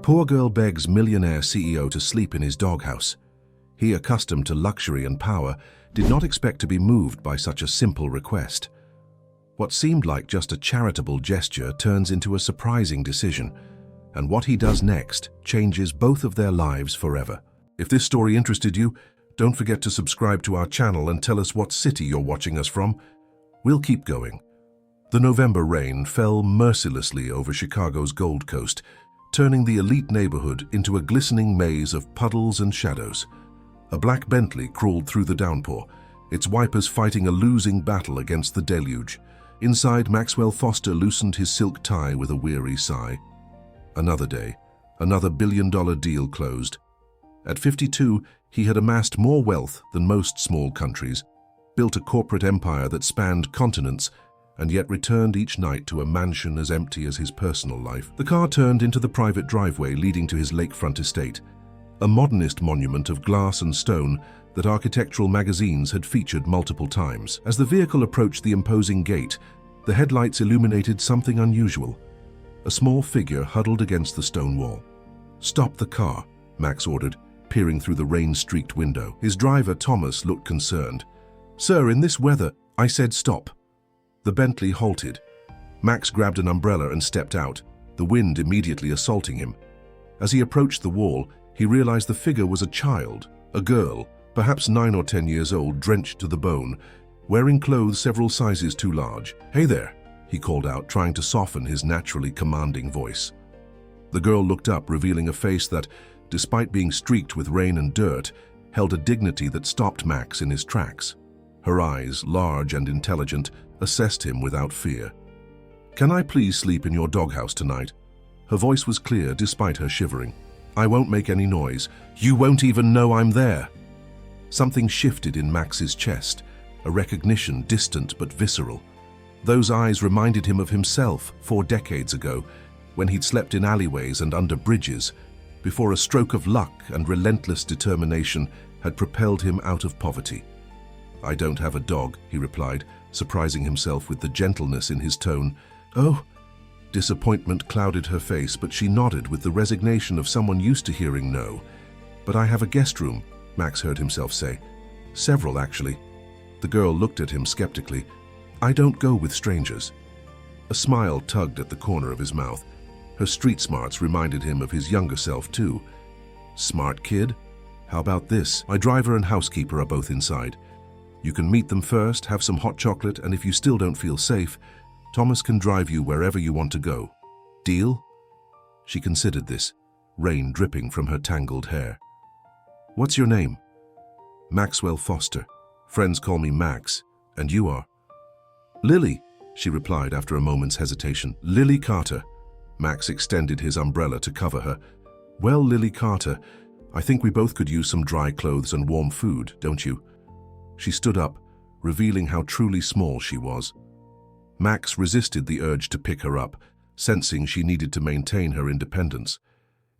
Poor girl begs millionaire CEO to sleep in his doghouse. He, accustomed to luxury and power, did not expect to be moved by such a simple request. What seemed like just a charitable gesture turns into a surprising decision, and what he does next changes both of their lives forever. If this story interested you, don't forget to subscribe to our channel and tell us what city you're watching us from. We'll keep going. The November rain fell mercilessly over Chicago's Gold Coast, turning the elite neighborhood into a glistening maze of puddles and shadows. A black Bentley crawled through the downpour, its wipers fighting a losing battle against the deluge. Inside, Maxwell Foster loosened his silk tie with a weary sigh. Another day, another billion-dollar deal closed. At 52, he had amassed more wealth than most small countries, built a corporate empire that spanned continents, and yet returned each night to a mansion as empty as his personal life. The car turned into the private driveway leading to his lakefront estate, a modernist monument of glass and stone that architectural magazines had featured multiple times. As the vehicle approached the imposing gate, the headlights illuminated something unusual. A small figure huddled against the stone wall. "Stop the car," Max ordered, peering through the rain-streaked window. His driver, Thomas, looked concerned. "Sir, in this weather, I said stop." The Bentley halted. Max grabbed an umbrella and stepped out, the wind immediately assaulting him. As he approached the wall, he realized the figure was a child, a girl, perhaps 9 or 10 years old, drenched to the bone, wearing clothes several sizes too large. "Hey there," he called out, trying to soften his naturally commanding voice. The girl looked up, revealing a face that, despite being streaked with rain and dirt, held a dignity that stopped Max in his tracks. Her eyes, large and intelligent, assessed him without fear. "Can I please sleep in your doghouse tonight?" Her voice was clear despite her shivering. "I won't make any noise. You won't even know I'm there." Something shifted in Max's chest, a recognition distant but visceral. Those eyes reminded him of himself 4 decades ago, when he'd slept in alleyways and under bridges, before a stroke of luck and relentless determination had propelled him out of poverty. "I don't have a dog," he replied, surprising himself with the gentleness in his tone. "Oh." Disappointment clouded her face, but she nodded with the resignation of someone used to hearing no. "But I have a guest room," Max heard himself say. "Several, actually." The girl looked at him skeptically. "I don't go with strangers." A smile tugged at the corner of his mouth. Her street smarts reminded him of his younger self, too. "Smart kid? How about this? My driver and housekeeper are both inside. You can meet them first, have some hot chocolate, and if you still don't feel safe, Thomas can drive you wherever you want to go. Deal?" She considered this, rain dripping from her tangled hair. "What's your name?" "Maxwell Foster. Friends call me Max. And you are?" "Lily," she replied after a moment's hesitation. "Lily Carter." Max extended his umbrella to cover her. "Well, Lily Carter, I think we both could use some dry clothes and warm food, don't you?" She stood up, revealing how truly small she was. Max resisted the urge to pick her up, sensing she needed to maintain her independence.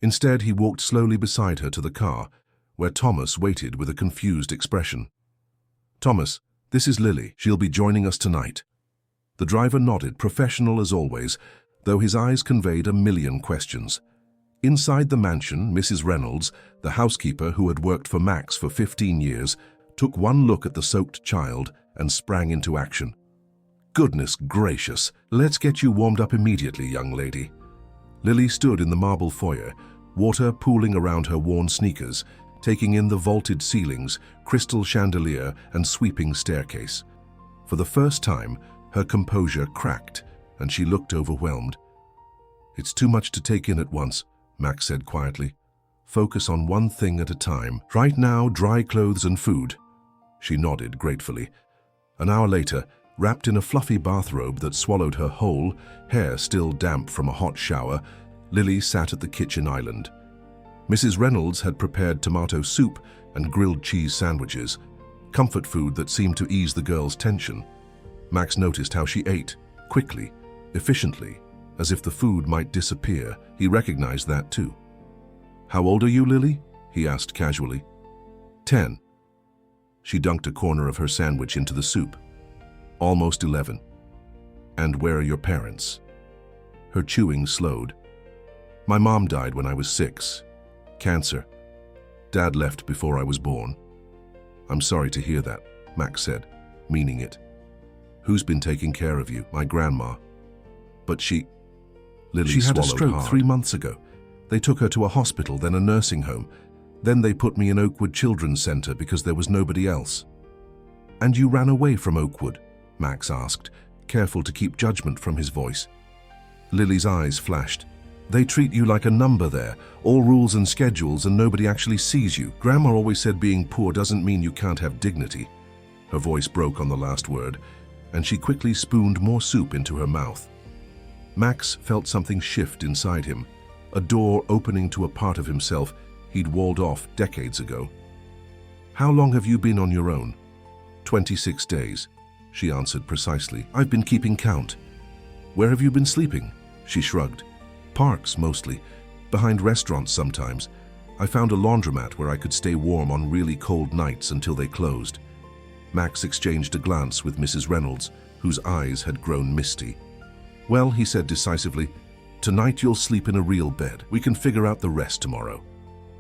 Instead, he walked slowly beside her to the car, where Thomas waited with a confused expression. "Thomas, this is Lily. She'll be joining us tonight." The driver nodded, professional as always, though his eyes conveyed a million questions. Inside the mansion, Mrs. Reynolds, the housekeeper who had worked for Max for 15 years, took one look at the soaked child and sprang into action. "Goodness gracious, let's get you warmed up immediately, young lady." Lily stood in the marble foyer, water pooling around her worn sneakers, taking in the vaulted ceilings, crystal chandelier, and sweeping staircase. For the first time, her composure cracked, and she looked overwhelmed. "It's too much to take in at once," Max said quietly. "Focus on one thing at a time. Right now, dry clothes and food." She nodded gratefully. An hour later, wrapped in a fluffy bathrobe that swallowed her whole, hair still damp from a hot shower, Lily sat at the kitchen island. Mrs. Reynolds had prepared tomato soup and grilled cheese sandwiches, comfort food that seemed to ease the girl's tension. Max noticed how she ate, quickly, efficiently, as if the food might disappear. He recognized that too. "How old are you, Lily?" he asked casually. 10. She dunked a corner of her sandwich into the soup. "Almost 11. And where are your parents?" Her chewing slowed. My mom died when I was 6. Cancer. Dad left before I was born. I'm sorry to hear that, Max said, meaning it. Who's been taking care of you? My grandma. But she had a stroke hard. 3 months ago. They took her to a hospital, then a nursing home. Then they put me in Oakwood Children's Center because there was nobody else. And you ran away from Oakwood? Max asked, careful to keep judgment from his voice. Lily's eyes flashed. They treat you like a number there, all rules and schedules, and nobody actually sees you. Grandma always said being poor doesn't mean you can't have dignity. Her voice broke on the last word, and she quickly spooned more soup into her mouth. Max felt something shift inside him, a door opening to a part of himself he'd walled off decades ago. How long have you been on your own? 26 days, she answered precisely. I've been keeping count. Where have you been sleeping? She shrugged. Parks, mostly. Behind restaurants sometimes. I found a laundromat where I could stay warm on really cold nights until they closed. Max exchanged a glance with Mrs. Reynolds, whose eyes had grown misty. Well, he said decisively, tonight you'll sleep in a real bed. We can figure out the rest tomorrow.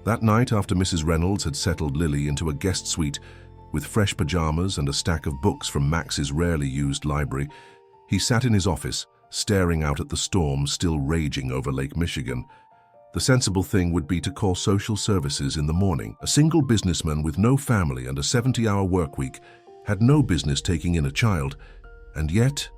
That night, after Mrs. Reynolds had settled Lily into a guest suite with fresh pajamas and a stack of books from Max's rarely used library, he sat in his office, staring out at the storm still raging over Lake Michigan. The sensible thing would be to call social services in the morning. A single businessman with no family and a 70-hour work week had no business taking in a child, and yet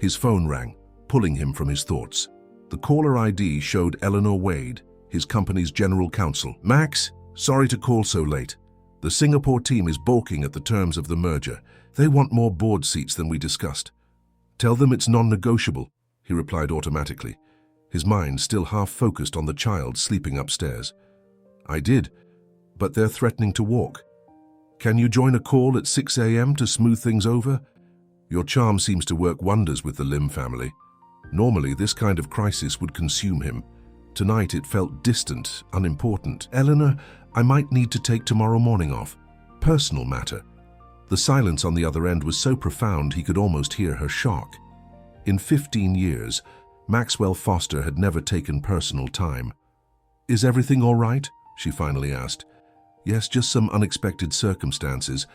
his phone rang, pulling him from his thoughts. The caller ID showed Eleanor Wade, his company's general counsel. Max, sorry to call so late. The Singapore team is balking at the terms of the merger. They want more board seats than we discussed. Tell them it's non-negotiable, he replied automatically, his mind still half focused on the child sleeping upstairs. I did, but they're threatening to walk. Can you join a call at 6 a.m. to smooth things over? Your charm seems to work wonders with the Lim family. Normally, this kind of crisis would consume him. Tonight, it felt distant, unimportant. Eleanor, I might need to take tomorrow morning off. Personal matter. The silence on the other end was so profound he could almost hear her shock. In 15 years, Maxwell Foster had never taken personal time. Is everything all right? She finally asked. Yes, just some unexpected circumstances.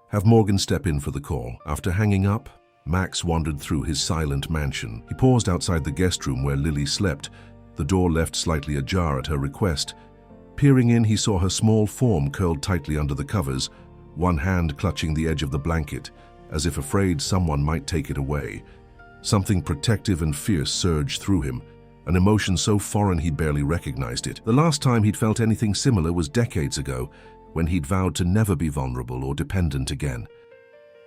Have Morgan step in for the call. After hanging up, Max wandered through his silent mansion. He paused outside the guest room where Lily slept, the door left slightly ajar at her request. Peering in, he saw her small form curled tightly under the covers, one hand clutching the edge of the blanket, as if afraid someone might take it away. Something protective and fierce surged through him, an emotion so foreign he barely recognized it. The last time he'd felt anything similar was decades ago, when he'd vowed to never be vulnerable or dependent again.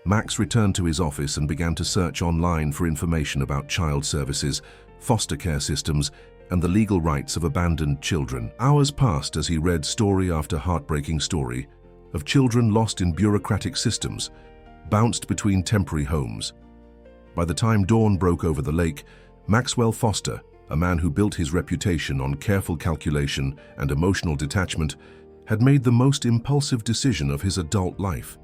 Max returned to his office and began to search online for information about child services, foster care systems, and the legal rights of abandoned children. Hours passed as he read story after heartbreaking story of children lost in bureaucratic systems, bounced between temporary homes. By the time dawn broke over the lake, Maxwell Foster, a man who built his reputation on careful calculation and emotional detachment, had made the most impulsive decision of his adult life.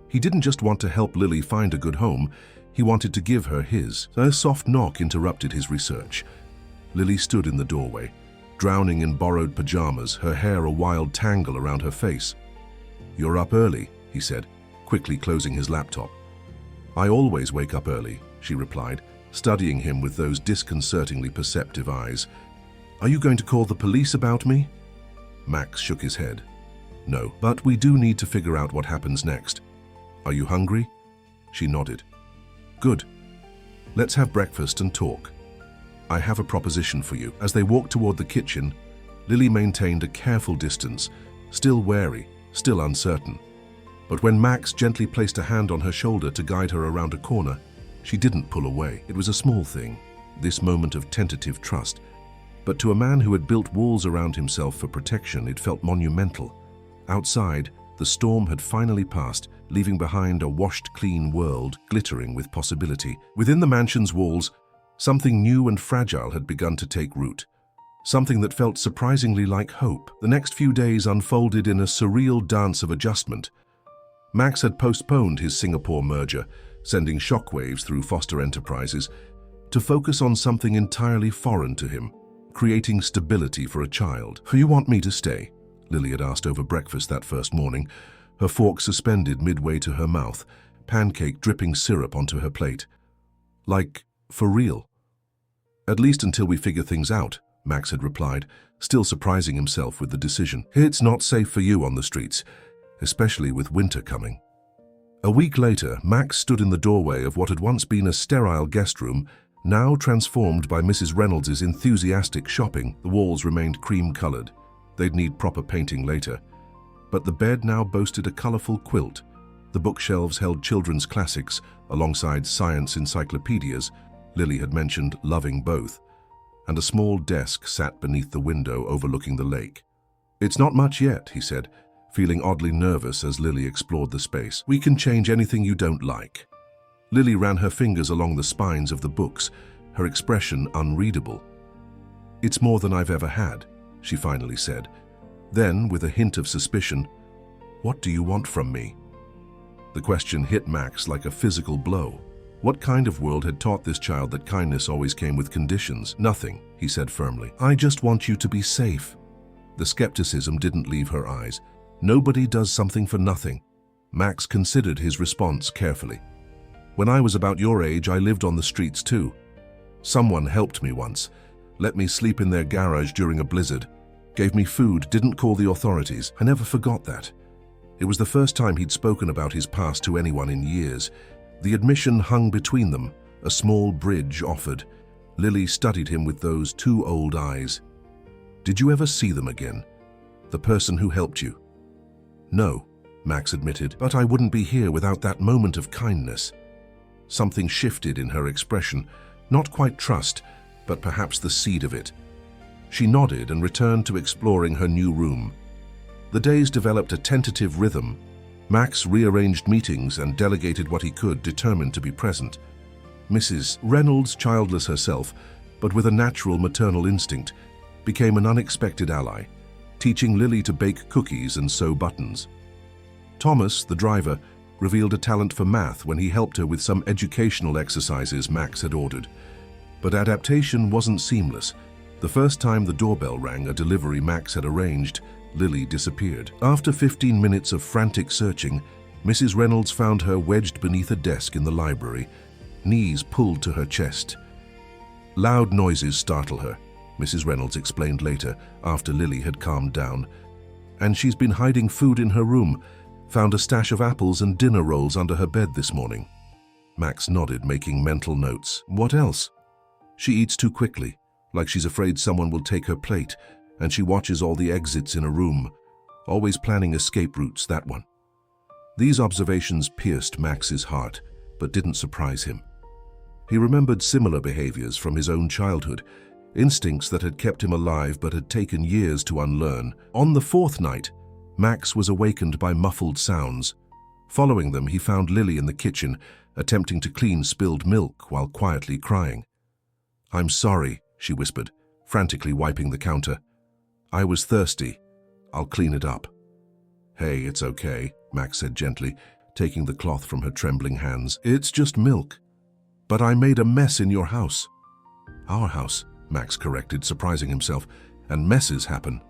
He didn't just want to help Lily find a good home, he wanted to give her his. A soft knock interrupted his research. Lily stood in the doorway, drowning in borrowed pajamas, her hair a wild tangle around her face. You're up early, he said, quickly closing his laptop. I always wake up early, she replied, studying him with those disconcertingly perceptive eyes. Are you going to call the police about me? Max shook his head. No, but we do need to figure out what happens next. Are you hungry? She nodded. Good. Let's have breakfast and talk. I have a proposition for you. As they walked toward the kitchen, Lily maintained a careful distance, still wary, still uncertain. But when Max gently placed a hand on her shoulder to guide her around a corner, she didn't pull away. It was a small thing, this moment of tentative trust. But to a man who had built walls around himself for protection, it felt monumental. Outside, the storm had finally passed, leaving behind a washed-clean world glittering with possibility. Within the mansion's walls, something new and fragile had begun to take root. Something that felt surprisingly like hope. The next few days unfolded in a surreal dance of adjustment. Max had postponed his Singapore merger, sending shockwaves through Foster Enterprises, to focus on something entirely foreign to him, creating stability for a child. "You want me to stay?" Lily had asked over breakfast that first morning, her fork suspended midway to her mouth, pancake dripping syrup onto her plate. "Like, for real?" "At least until we figure things out," Max had replied, still surprising himself with the decision. "It's not safe for you on the streets, especially with winter coming." A week later, Max stood in the doorway of what had once been a sterile guest room, now transformed by Mrs. Reynolds's enthusiastic shopping. The walls remained cream-colored. They'd need proper painting later. But the bed now boasted a colorful quilt. The bookshelves held children's classics alongside science encyclopedias. Lily had mentioned loving both. And a small desk sat beneath the window overlooking the lake. "It's not much yet," he said, feeling oddly nervous as Lily explored the space. "We can change anything you don't like." Lily ran her fingers along the spines of the books, her expression unreadable. "It's more than I've ever had," she finally said. Then, with a hint of suspicion, "What do you want from me?" The question hit Max like a physical blow. What kind of world had taught this child that kindness always came with conditions? "Nothing," he said firmly. "I just want you to be safe." The skepticism didn't leave her eyes. Nobody does something for nothing. Max considered his response carefully. "When I was about your age, I lived on the streets too. Someone helped me once, let me sleep in their garage during a blizzard, gave me food, didn't call the authorities. I never forgot that." It was the first time he'd spoken about his past to anyone in years. The admission hung between them, a small bridge offered. Lily studied him with those two old eyes. "Did you ever see them again? The person who helped you?" "No," Max admitted, "but I wouldn't be here without that moment of kindness." Something shifted in her expression, not quite trust, but perhaps the seed of it. She nodded and returned to exploring her new room. The days developed a tentative rhythm. Max rearranged meetings and delegated what he could, determined to be present. Mrs. Reynolds, childless herself, but with a natural maternal instinct, became an unexpected ally, teaching Lily to bake cookies and sew buttons. Thomas, the driver, revealed a talent for math when he helped her with some educational exercises Max had ordered. But adaptation wasn't seamless. The first time the doorbell rang, a delivery Max had arranged, Lily disappeared. After 15 minutes of frantic searching, Mrs. Reynolds found her wedged beneath a desk in the library, knees pulled to her chest. "Loud noises startle her," Mrs. Reynolds explained later, after Lily had calmed down. "And she's been hiding food in her room, found a stash of apples and dinner rolls under her bed this morning." Max nodded, making mental notes. "What else?" "She eats too quickly, like she's afraid someone will take her plate, and she watches all the exits in a room, always planning escape routes, that one." These observations pierced Max's heart, but didn't surprise him. He remembered similar behaviors from his own childhood, instincts that had kept him alive but had taken years to unlearn. On the fourth night, Max was awakened by muffled sounds. Following them, he found Lily in the kitchen, attempting to clean spilled milk while quietly crying. "I'm sorry," she whispered, frantically wiping the counter. "I was thirsty. I'll clean it up." "Hey, it's okay," Max said gently, taking the cloth from her trembling hands. "It's just milk." "But I made a mess in your house." "Our house," Max corrected, surprising himself, "and messes happen."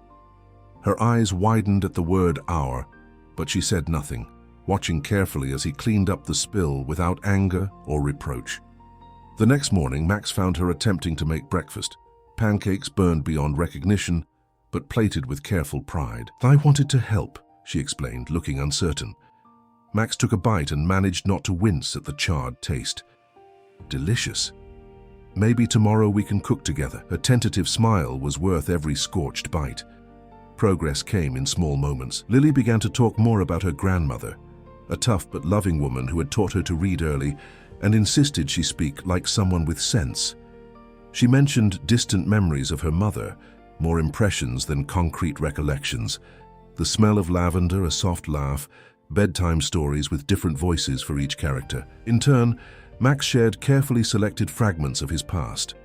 Her eyes widened at the word "our," but she said nothing, watching carefully as he cleaned up the spill without anger or reproach. The next morning, Max found her attempting to make breakfast, pancakes burned beyond recognition, but plated with careful pride. "I wanted to help," she explained, looking uncertain. Max took a bite and managed not to wince at the charred taste. "Delicious. Maybe tomorrow we can cook together." Her tentative smile was worth every scorched bite. Progress came in small moments. Lily began to talk more about her grandmother, a tough but loving woman who had taught her to read early and insisted she speak like someone with sense. She mentioned distant memories of her mother, more impressions than concrete recollections. The smell of lavender, a soft laugh, bedtime stories with different voices for each character. In turn, Max shared carefully selected fragments of his past.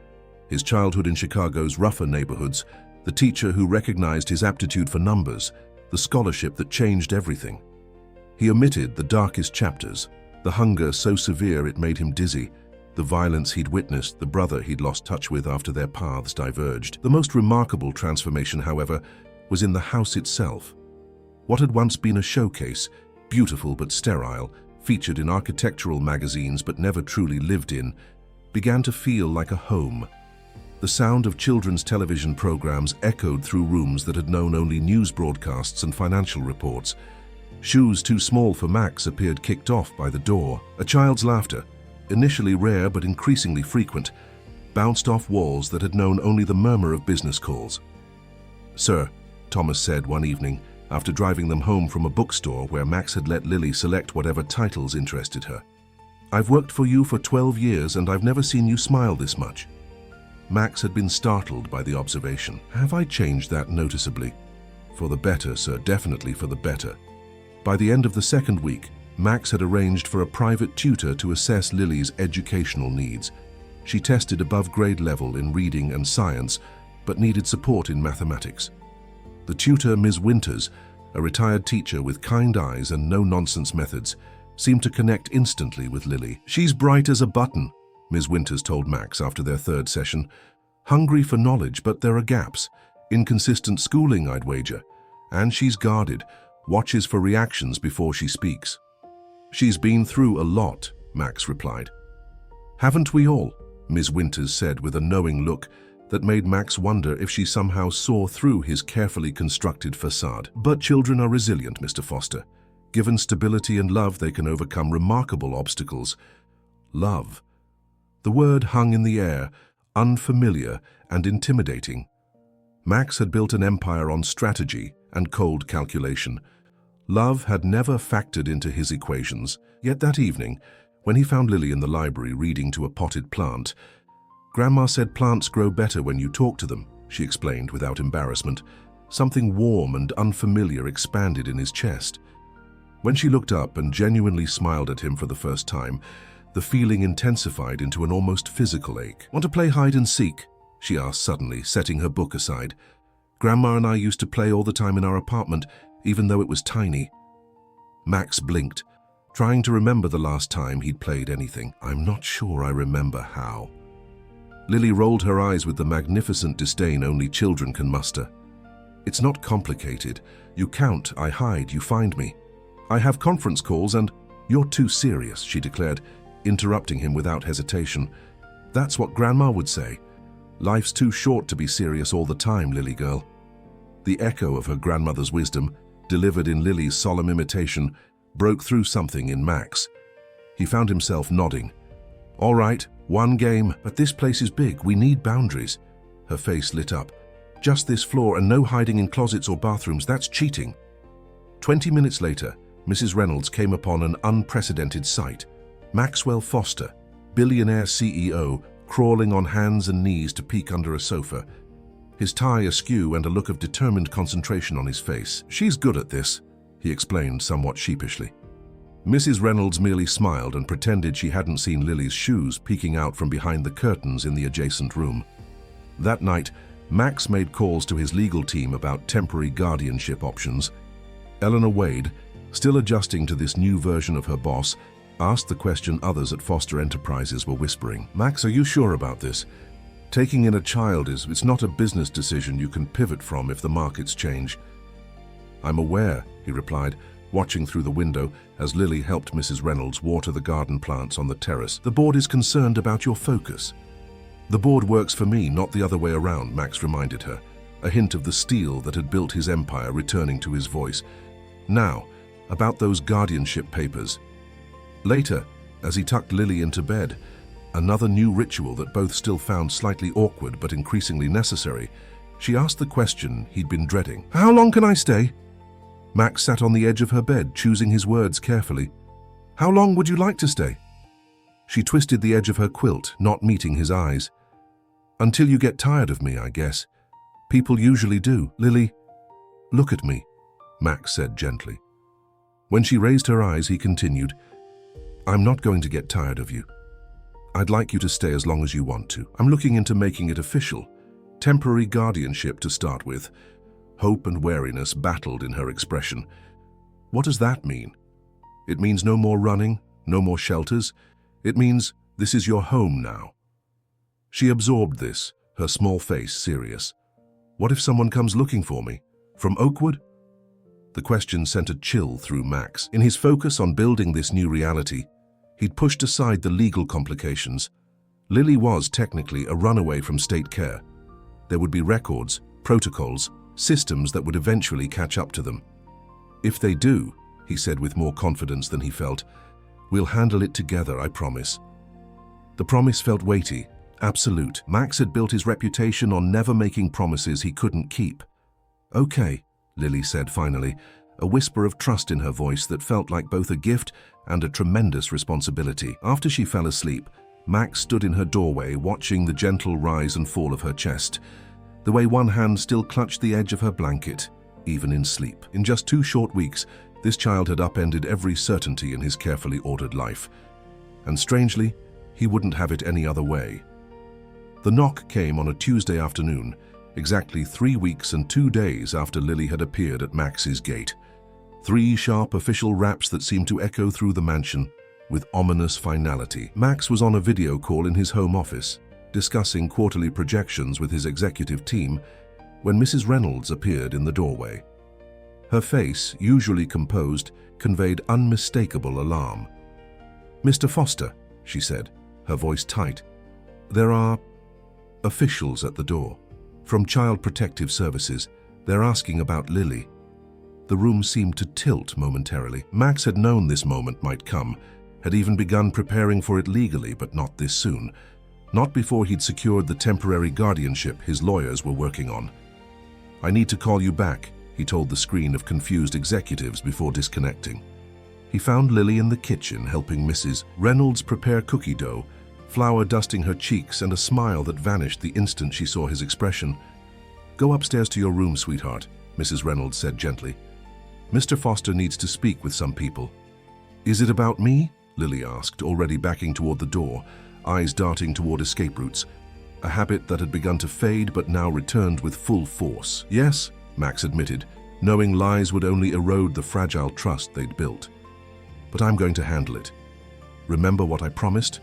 His childhood in Chicago's rougher neighborhoods, the teacher who recognized his aptitude for numbers, the scholarship that changed everything. He omitted the darkest chapters, the hunger so severe it made him dizzy, the violence he'd witnessed, the brother he'd lost touch with after their paths diverged. The most remarkable transformation, however, was in the house itself. What had once been a showcase, beautiful but sterile, featured in architectural magazines but never truly lived in, began to feel like a home. The sound of children's television programs echoed through rooms that had known only news broadcasts and financial reports. Shoes too small for Max appeared kicked off by the door. A child's laughter, initially rare but increasingly frequent, bounced off walls that had known only the murmur of business calls. "Sir," Thomas said one evening, after driving them home from a bookstore where Max had let Lily select whatever titles interested her. "I've worked for you for 12 years and I've never seen you smile this much." Max had been startled by the observation. "Have I changed that noticeably?" "For the better, sir, definitely for the better." By the end of the second week, Max had arranged for a private tutor to assess Lily's educational needs. She tested above grade level in reading and science, but needed support in mathematics. The tutor, Ms. Winters, a retired teacher with kind eyes and no-nonsense methods, seemed to connect instantly with Lily. "She's bright as a button," Ms. Winters told Max after their third session. "Hungry for knowledge, but there are gaps. Inconsistent schooling, I'd wager. And she's guarded, watches for reactions before she speaks." "She's been through a lot," Max replied. "Haven't we all?" Ms. Winters said with a knowing look that made Max wonder if she somehow saw through his carefully constructed facade. "But children are resilient, Mr. Foster. Given stability and love, they can overcome remarkable obstacles." Love. The word hung in the air, unfamiliar and intimidating. Max had built an empire on strategy and cold calculation. Love had never factored into his equations. Yet that evening, when he found Lily in the library reading to a potted plant, "Grandma said plants grow better when you talk to them," she explained without embarrassment. Something warm and unfamiliar expanded in his chest. When she looked up and genuinely smiled at him for the first time, the feeling intensified into an almost physical ache. "Want to play hide and seek?" she asked suddenly, setting her book aside. "Grandma and I used to play all the time in our apartment, even though it was tiny." Max blinked, trying to remember the last time he'd played anything. "I'm not sure I remember how." Lily rolled her eyes with the magnificent disdain only children can muster. "It's not complicated. You count, I hide, you find me. I have conference calls and—" "You're too serious," she declared, interrupting him without hesitation. "That's what Grandma would say. Life's too short to be serious all the time, Lily girl." The echo of her grandmother's wisdom, delivered in Lily's solemn imitation, broke through something in Max. He found himself nodding. "All right, one game, but this place is big. We need boundaries." Her face lit up. "Just this floor and no hiding in closets or bathrooms. That's cheating." 20 minutes later, Mrs. Reynolds came upon an unprecedented sight. Maxwell Foster, billionaire CEO, crawling on hands and knees to peek under a sofa, his tie askew and a look of determined concentration on his face. "She's good at this," he explained somewhat sheepishly. Mrs. Reynolds merely smiled and pretended she hadn't seen Lily's shoes peeking out from behind the curtains in the adjacent room. That night, Max made calls to his legal team about temporary guardianship options. Eleanor Wade, still adjusting to this new version of her boss, asked the question others at Foster Enterprises were whispering. "Max, are you sure about this? Taking in a child it's not a business decision you can pivot from if the markets change." "I'm aware," he replied, watching through the window as Lily helped Mrs. Reynolds water the garden plants on the terrace. "The board is concerned about your focus." "The board works for me, not the other way around," Max reminded her, a hint of the steel that had built his empire returning to his voice. "Now, about those guardianship papers." Later, as he tucked Lily into bed, another new ritual that both still found slightly awkward but increasingly necessary, she asked the question he'd been dreading. "How long can I stay?" Max sat on the edge of her bed, choosing his words carefully. "How long would you like to stay?" She twisted the edge of her quilt, not meeting his eyes. "Until you get tired of me, I guess. People usually do." "Lily, look at me," Max said gently. When she raised her eyes, he continued, "I'm not going to get tired of you. I'd like you to stay as long as you want to. I'm looking into making it official. Temporary guardianship to start with." Hope and wariness battled in her expression. "What does that mean?" "It means no more running, no more shelters. It means This is your home now." She absorbed this, her small face serious. "What if someone comes looking for me? From Oakwood?" The question sent a chill through Max. In his focus on building this new reality, he'd pushed aside the legal complications. Lily was technically a runaway from state care. There would be records, protocols, systems that would eventually catch up to them. "If they do," he said with more confidence than he felt, "we'll handle it together, I promise." The promise felt weighty, absolute. Max had built his reputation on never making promises he couldn't keep. "Okay," Lily said finally, a whisper of trust in her voice that felt like both a gift and a tremendous responsibility. After she fell asleep, Max stood in her doorway watching the gentle rise and fall of her chest, the way one hand still clutched the edge of her blanket, even in sleep. In just 2 short weeks, this child had upended every certainty in his carefully ordered life. And strangely, he wouldn't have it any other way. The knock came on a Tuesday afternoon, exactly 3 weeks and 2 days after Lily had appeared at Max's gate. 3 sharp official raps that seemed to echo through the mansion with ominous finality. Max was on a video call in his home office, discussing quarterly projections with his executive team, when Mrs. Reynolds appeared in the doorway. Her face, usually composed, conveyed unmistakable alarm. "Mr. Foster," she said, her voice tight, "there are officials at the door. From Child Protective Services. They're asking about Lily." The room seemed to tilt momentarily. Max had known this moment might come, had even begun preparing for it legally, but not this soon. Not before he'd secured the temporary guardianship his lawyers were working on. "I need to call you back," he told the screen of confused executives before disconnecting. He found Lily in the kitchen helping Mrs. Reynolds prepare cookie dough, flour dusting her cheeks and a smile that vanished the instant she saw his expression. "Go upstairs to your room, sweetheart," Mrs. Reynolds said gently. "Mr. Foster needs to speak with some people." "Is it about me?" Lily asked, already backing toward the door, eyes darting toward escape routes, a habit that had begun to fade but now returned with full force. "Yes," Max admitted, knowing lies would only erode the fragile trust they'd built. "But I'm going to handle it. Remember what I promised?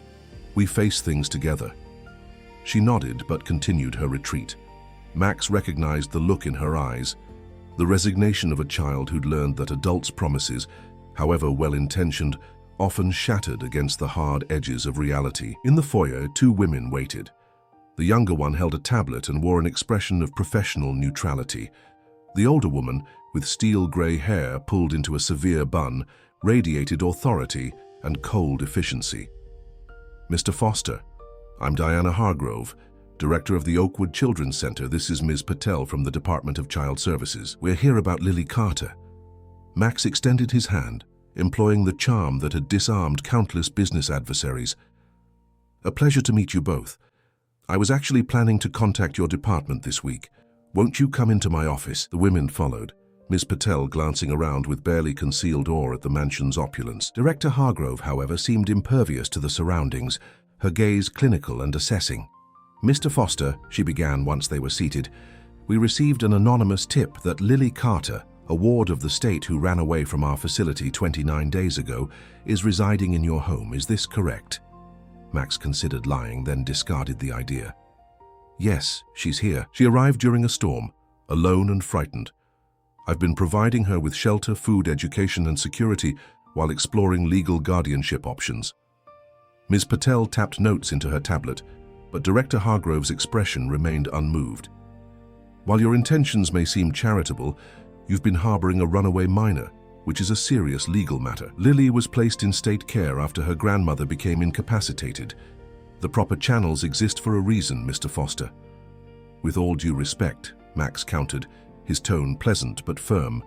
We face things together." She nodded but continued her retreat. Max recognized the look in her eyes, the resignation of a child who'd learned that adults' promises, however well-intentioned, often shattered against the hard edges of reality. In the foyer, 2 women waited. The younger one held a tablet and wore an expression of professional neutrality. The older woman, with steel-gray hair pulled into a severe bun, radiated authority and cold efficiency. "Mr. Foster, I'm Diana Hargrove, Director of the Oakwood Children's Center. This is Ms. Patel from the Department of Child Services. We're here about Lily Carter." Max extended his hand, employing the charm that had disarmed countless business adversaries. "A pleasure to meet you both. I was actually planning to contact your department this week. Won't you come into my office?" The women followed, Ms. Patel glancing around with barely concealed awe at the mansion's opulence. Director Hargrove, however, seemed impervious to the surroundings, her gaze clinical and assessing. "Mr. Foster," she began once they were seated, "we received an anonymous tip that Lily Carter, a ward of the state who ran away from our facility 29 days ago, is residing in your home. Is this correct?" Max considered lying, then discarded the idea. "Yes, she's here. She arrived during a storm, alone and frightened. I've been providing her with shelter, food, education, and security while exploring legal guardianship options." Ms. Patel tapped notes into her tablet, but Director Hargrove's expression remained unmoved. "While your intentions may seem charitable, you've been harboring a runaway minor, which is a serious legal matter. Lily was placed in state care after her grandmother became incapacitated. The proper channels exist for a reason, Mr. Foster." "With all due respect," Max countered, his tone pleasant but firm,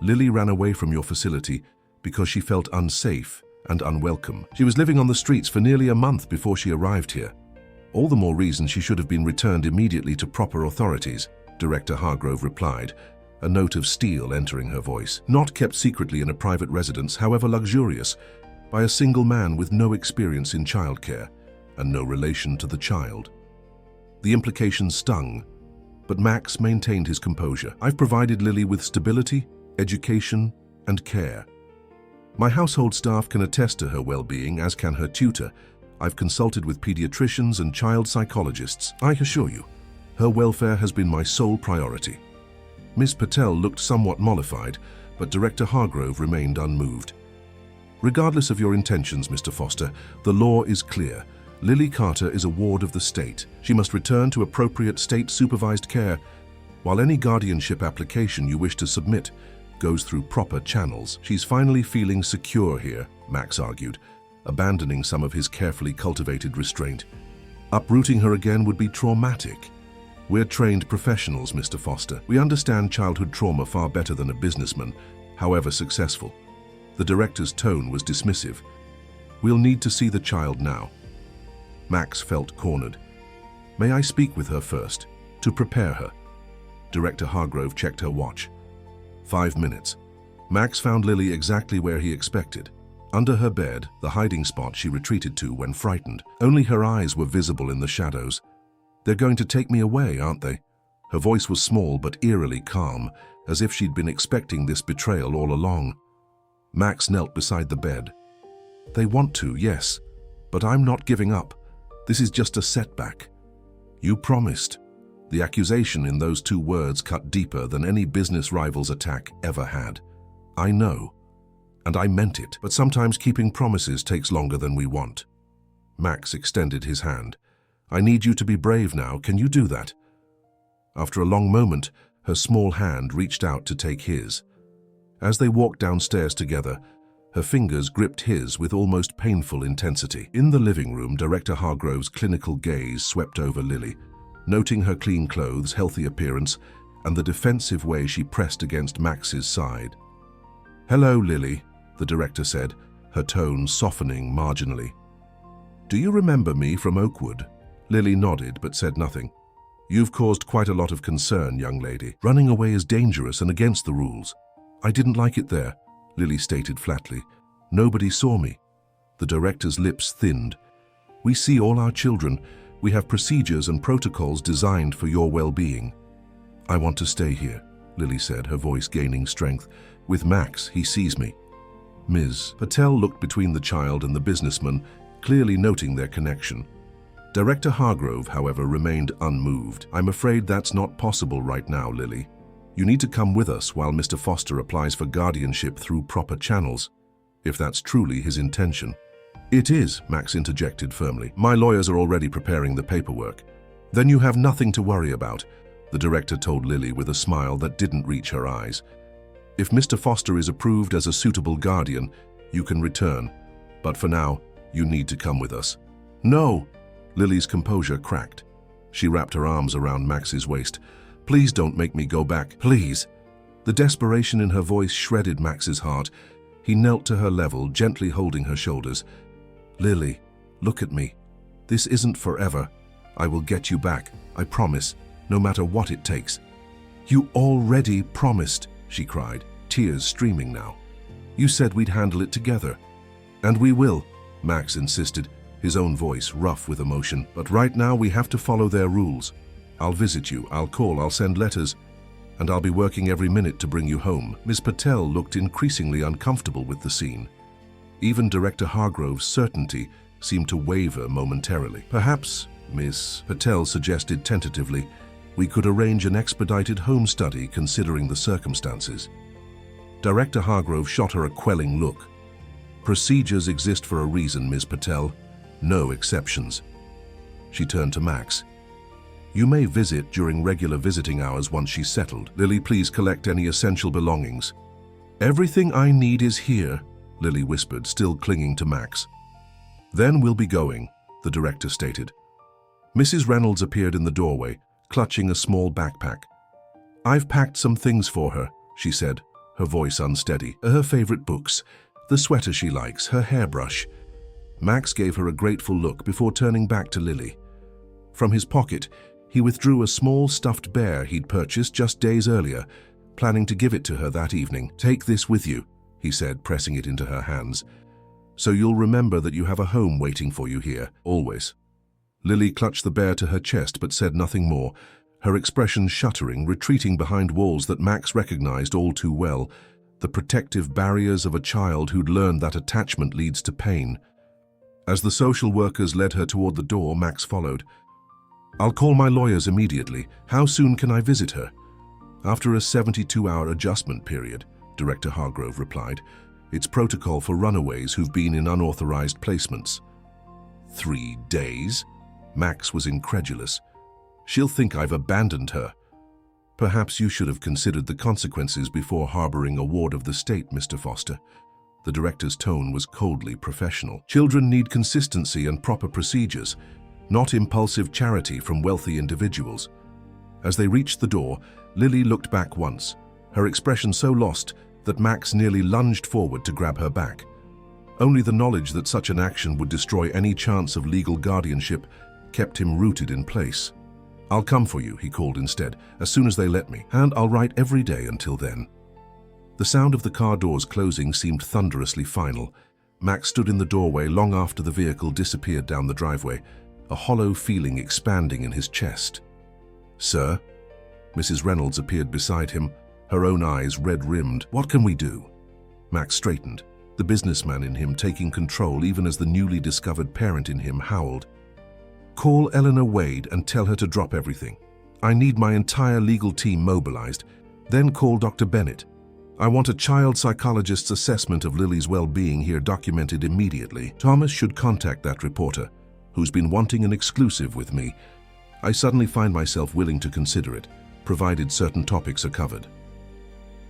"Lily ran away from your facility because she felt unsafe and unwelcome. She was living on the streets for nearly a month before she arrived here. All the more reason she should have been returned immediately to proper authorities," Director Hargrove replied, a note of steel entering her voice. "Not kept secretly in a private residence, however luxurious, by a single man with no experience in childcare and no relation to the child." The implication stung, but Max maintained his composure. "I've provided Lily with stability, education, and care. My household staff can attest to her well-being, as can her tutor. I've consulted with pediatricians and child psychologists. I assure you, her welfare has been my sole priority." Miss Patel looked somewhat mollified, but Director Hargrove remained unmoved. "Regardless of your intentions, Mr. Foster, the law is clear. Lily Carter is a ward of the state. She must return to appropriate state-supervised care, while any guardianship application you wish to submit goes through proper channels." "She's finally feeling secure here," Max argued, abandoning some of his carefully cultivated restraint. "Uprooting her again would be traumatic. We're trained professionals, Mr. Foster. We understand childhood trauma far better than a businessman, however successful." The director's tone was dismissive. "We'll need to see the child now." Max felt cornered. "May I speak with her first, to prepare her?" Director Hargrove checked her watch. 5 minutes. Max found Lily exactly where he expected. Under her bed, the hiding spot she retreated to when frightened. Only her eyes were visible in the shadows. "They're going to take me away, aren't they?" Her voice was small but eerily calm, as if she'd been expecting this betrayal all along. Max knelt beside the bed. "They want to, yes, but I'm not giving up. This is just a setback." "You promised." The accusation in those 2 words cut deeper than any business rival's attack ever had. "I know, and I meant it, but sometimes keeping promises takes longer than we want." Max extended his hand. "I need you to be brave now. Can you do that?" After a long moment, her small hand reached out to take his. As they walked downstairs together, her fingers gripped his with almost painful intensity. In the living room, Director Hargrove's clinical gaze swept over Lily, noting her clean clothes, healthy appearance, and the defensive way she pressed against Max's side. "Hello, Lily," the director said, her tone softening marginally. "Do you remember me from Oakwood?" Lily nodded but said nothing. "You've caused quite a lot of concern, young lady. Running away is dangerous and against the rules." "I didn't like it there," Lily stated flatly. "Nobody saw me." The director's lips thinned. "We see all our children. We have procedures and protocols designed for your well-being." "I want to stay here," Lily said, her voice gaining strength. "With Max, he sees me." Ms. Patel looked between the child and the businessman, clearly noting their connection. Director Hargrove, however, remained unmoved. "I'm afraid that's not possible right now, Lily. You need to come with us while Mr. Foster applies for guardianship through proper channels, if that's truly his intention." "It is," Max interjected firmly. "My lawyers are already preparing the paperwork." "Then you have nothing to worry about," the director told Lily with a smile that didn't reach her eyes. "If Mr. Foster is approved as a suitable guardian, you can return. But for now, you need to come with us." "No!" Lily's composure cracked. She wrapped her arms around Max's waist. "Please don't make me go back, please." The desperation in her voice shredded Max's heart. He knelt to her level, gently holding her shoulders. "Lily, look at me. This isn't forever. I will get you back, I promise, no matter what it takes." "You already promised," she cried, tears streaming now. "You said we'd handle it together." "And we will," Max insisted, his own voice rough with emotion. "But right now we have to follow their rules. I'll visit you, I'll call, I'll send letters, and I'll be working every minute to bring you home." Miss Patel looked increasingly uncomfortable with the scene. Even Director Hargrove's certainty seemed to waver momentarily. "Perhaps," Miss Patel suggested tentatively, "we could arrange an expedited home study considering the circumstances." Director Hargrove shot her a quelling look. "Procedures exist for a reason, Ms. Patel. No exceptions." She turned to Max. "You may visit during regular visiting hours once she's settled. Lily, please collect any essential belongings." "Everything I need is here," Lily whispered, still clinging to Max. "Then we'll be going," the director stated. Mrs. Reynolds appeared in the doorway, clutching a small backpack. "I've packed some things for her," she said, her voice unsteady. "Her favorite books, the sweater she likes, her hairbrush." Max gave her a grateful look before turning back to Lily. From his pocket, he withdrew a small stuffed bear he'd purchased just days earlier, planning to give it to her that evening. "Take this with you," he said, pressing it into her hands. "So you'll remember that you have a home waiting for you here, always." Lily clutched the bear to her chest but said nothing more, her expression shuddering, retreating behind walls that Max recognized all too well, the protective barriers of a child who'd learned that attachment leads to pain. As the social workers led her toward the door, Max followed. "I'll call my lawyers immediately. How soon can I visit her?" "After a 72-hour adjustment period," Director Hargrove replied. "It's protocol for runaways who've been in unauthorized placements." 3 days? Max was incredulous. "She'll think I've abandoned her." "Perhaps you should have considered the consequences before harboring a ward of the state, Mr. Foster." The director's tone was coldly professional. "Children need consistency and proper procedures, not impulsive charity from wealthy individuals." As they reached the door, Lily looked back once, her expression so lost that Max nearly lunged forward to grab her back. Only the knowledge that such an action would destroy any chance of legal guardianship kept him rooted in place. "I'll come for you," he called instead, "as soon as they let me, and I'll write every day until then." The sound of the car doors closing seemed thunderously final. Max stood in the doorway long after the vehicle disappeared down the driveway, a hollow feeling expanding in his chest. "Sir?" Mrs. Reynolds appeared beside him, her own eyes red-rimmed. "What can we do?" Max straightened, the businessman in him taking control even as the newly discovered parent in him howled. "Call Eleanor Wade and tell her to drop everything. I need my entire legal team mobilized. Then call Dr. Bennett. I want a child psychologist's assessment of Lily's well-being here documented immediately. Thomas should contact that reporter, who's been wanting an exclusive with me. I suddenly find myself willing to consider it, provided certain topics are covered."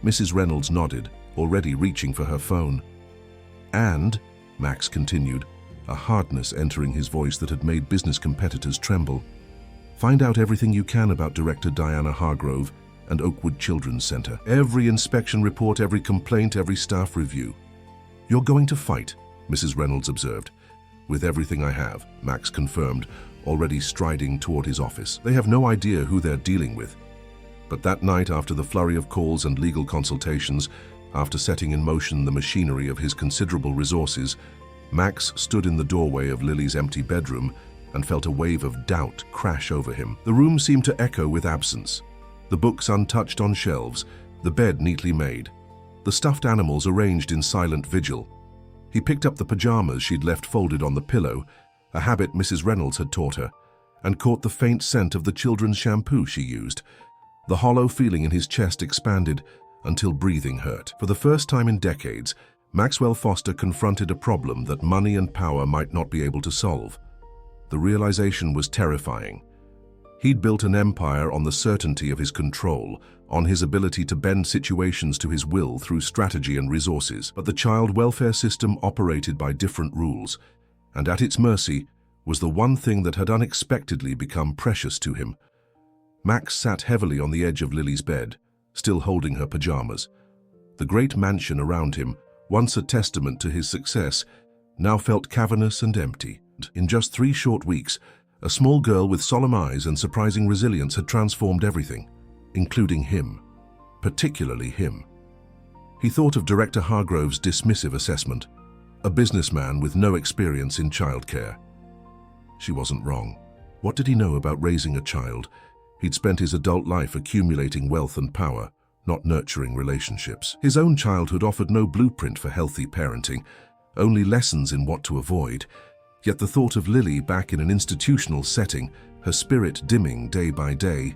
Mrs. Reynolds nodded, already reaching for her phone. "And," Max continued, a hardness entering his voice that had made business competitors tremble, "find out everything you can about Director Diana Hargrove and Oakwood Children's Center. Every inspection report, every complaint, every staff review." "You're going to fight," Mrs. Reynolds observed. "With everything I have," Max confirmed, already striding toward his office. "They have no idea who they're dealing with." But that night, after the flurry of calls and legal consultations, after setting in motion the machinery of his considerable resources, Max stood in the doorway of Lily's empty bedroom and felt a wave of doubt crash over him. The room seemed to echo with absence. The books untouched on shelves, the bed neatly made, the stuffed animals arranged in silent vigil. He picked up the pajamas she'd left folded on the pillow, a habit Mrs. Reynolds had taught her, and caught the faint scent of the children's shampoo she used. The hollow feeling in his chest expanded until breathing hurt. For the first time in decades, Maxwell Foster confronted a problem that money and power might not be able to solve. The realization was terrifying. He'd built an empire on the certainty of his control, on his ability to bend situations to his will through strategy and resources. But the child welfare system operated by different rules, and at its mercy was the one thing that had unexpectedly become precious to him. Max sat heavily on the edge of Lily's bed, still holding her pajamas. The great mansion around him, once a testament to his success, now felt cavernous and empty. In just 3 short weeks, a small girl with solemn eyes and surprising resilience had transformed everything, including him, particularly him. He thought of Director Hargrove's dismissive assessment, a businessman with no experience in childcare. She wasn't wrong. What did he know about raising a child? He'd spent his adult life accumulating wealth and power, not nurturing relationships. His own childhood offered no blueprint for healthy parenting, only lessons in what to avoid. Yet the thought of Lily back in an institutional setting, her spirit dimming day by day,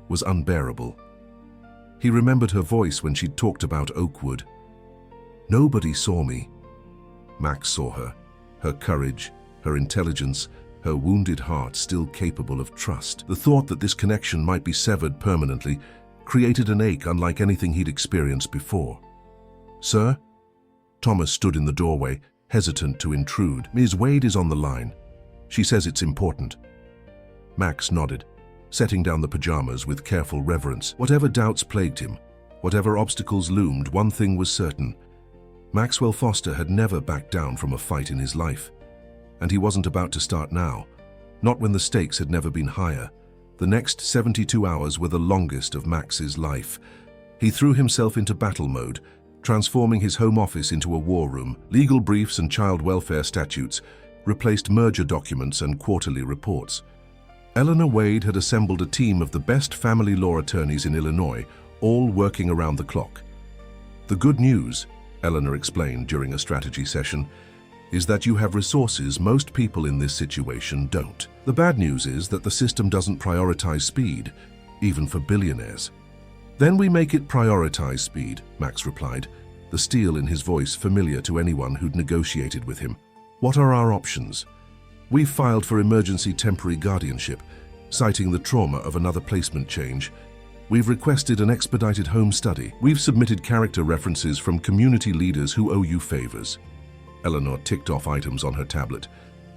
was unbearable. He remembered her voice when she'd talked about Oakwood. "Nobody saw me." Max saw her, her courage, her intelligence, her wounded heart still capable of trust. The thought that this connection might be severed permanently created an ache unlike anything he'd experienced before. "Sir?" Thomas stood in the doorway, hesitant to intrude. "Ms. Wade is on the line. She says it's important." Max nodded, setting down the pajamas with careful reverence. Whatever doubts plagued him, whatever obstacles loomed, one thing was certain. Maxwell Foster had never backed down from a fight in his life. And he wasn't about to start now, not when the stakes had never been higher. The next 72 hours were the longest of Max's life. He threw himself into battle mode, transforming his home office into a war room. Legal briefs and child welfare statutes replaced merger documents and quarterly reports. Eleanor Wade had assembled a team of the best family law attorneys in Illinois, all working around the clock. "The good news," Eleanor explained during a strategy session, is that you have resources most people in this situation don't. The bad news is that the system doesn't prioritize speed, even for billionaires. Then we make it prioritize speed, Max replied, the steel in his voice familiar to anyone who'd negotiated with him. What are our options? We've filed for emergency temporary guardianship, citing the trauma of another placement change. We've requested an expedited home study. We've submitted character references from community leaders who owe you favors. Eleanor ticked off items on her tablet.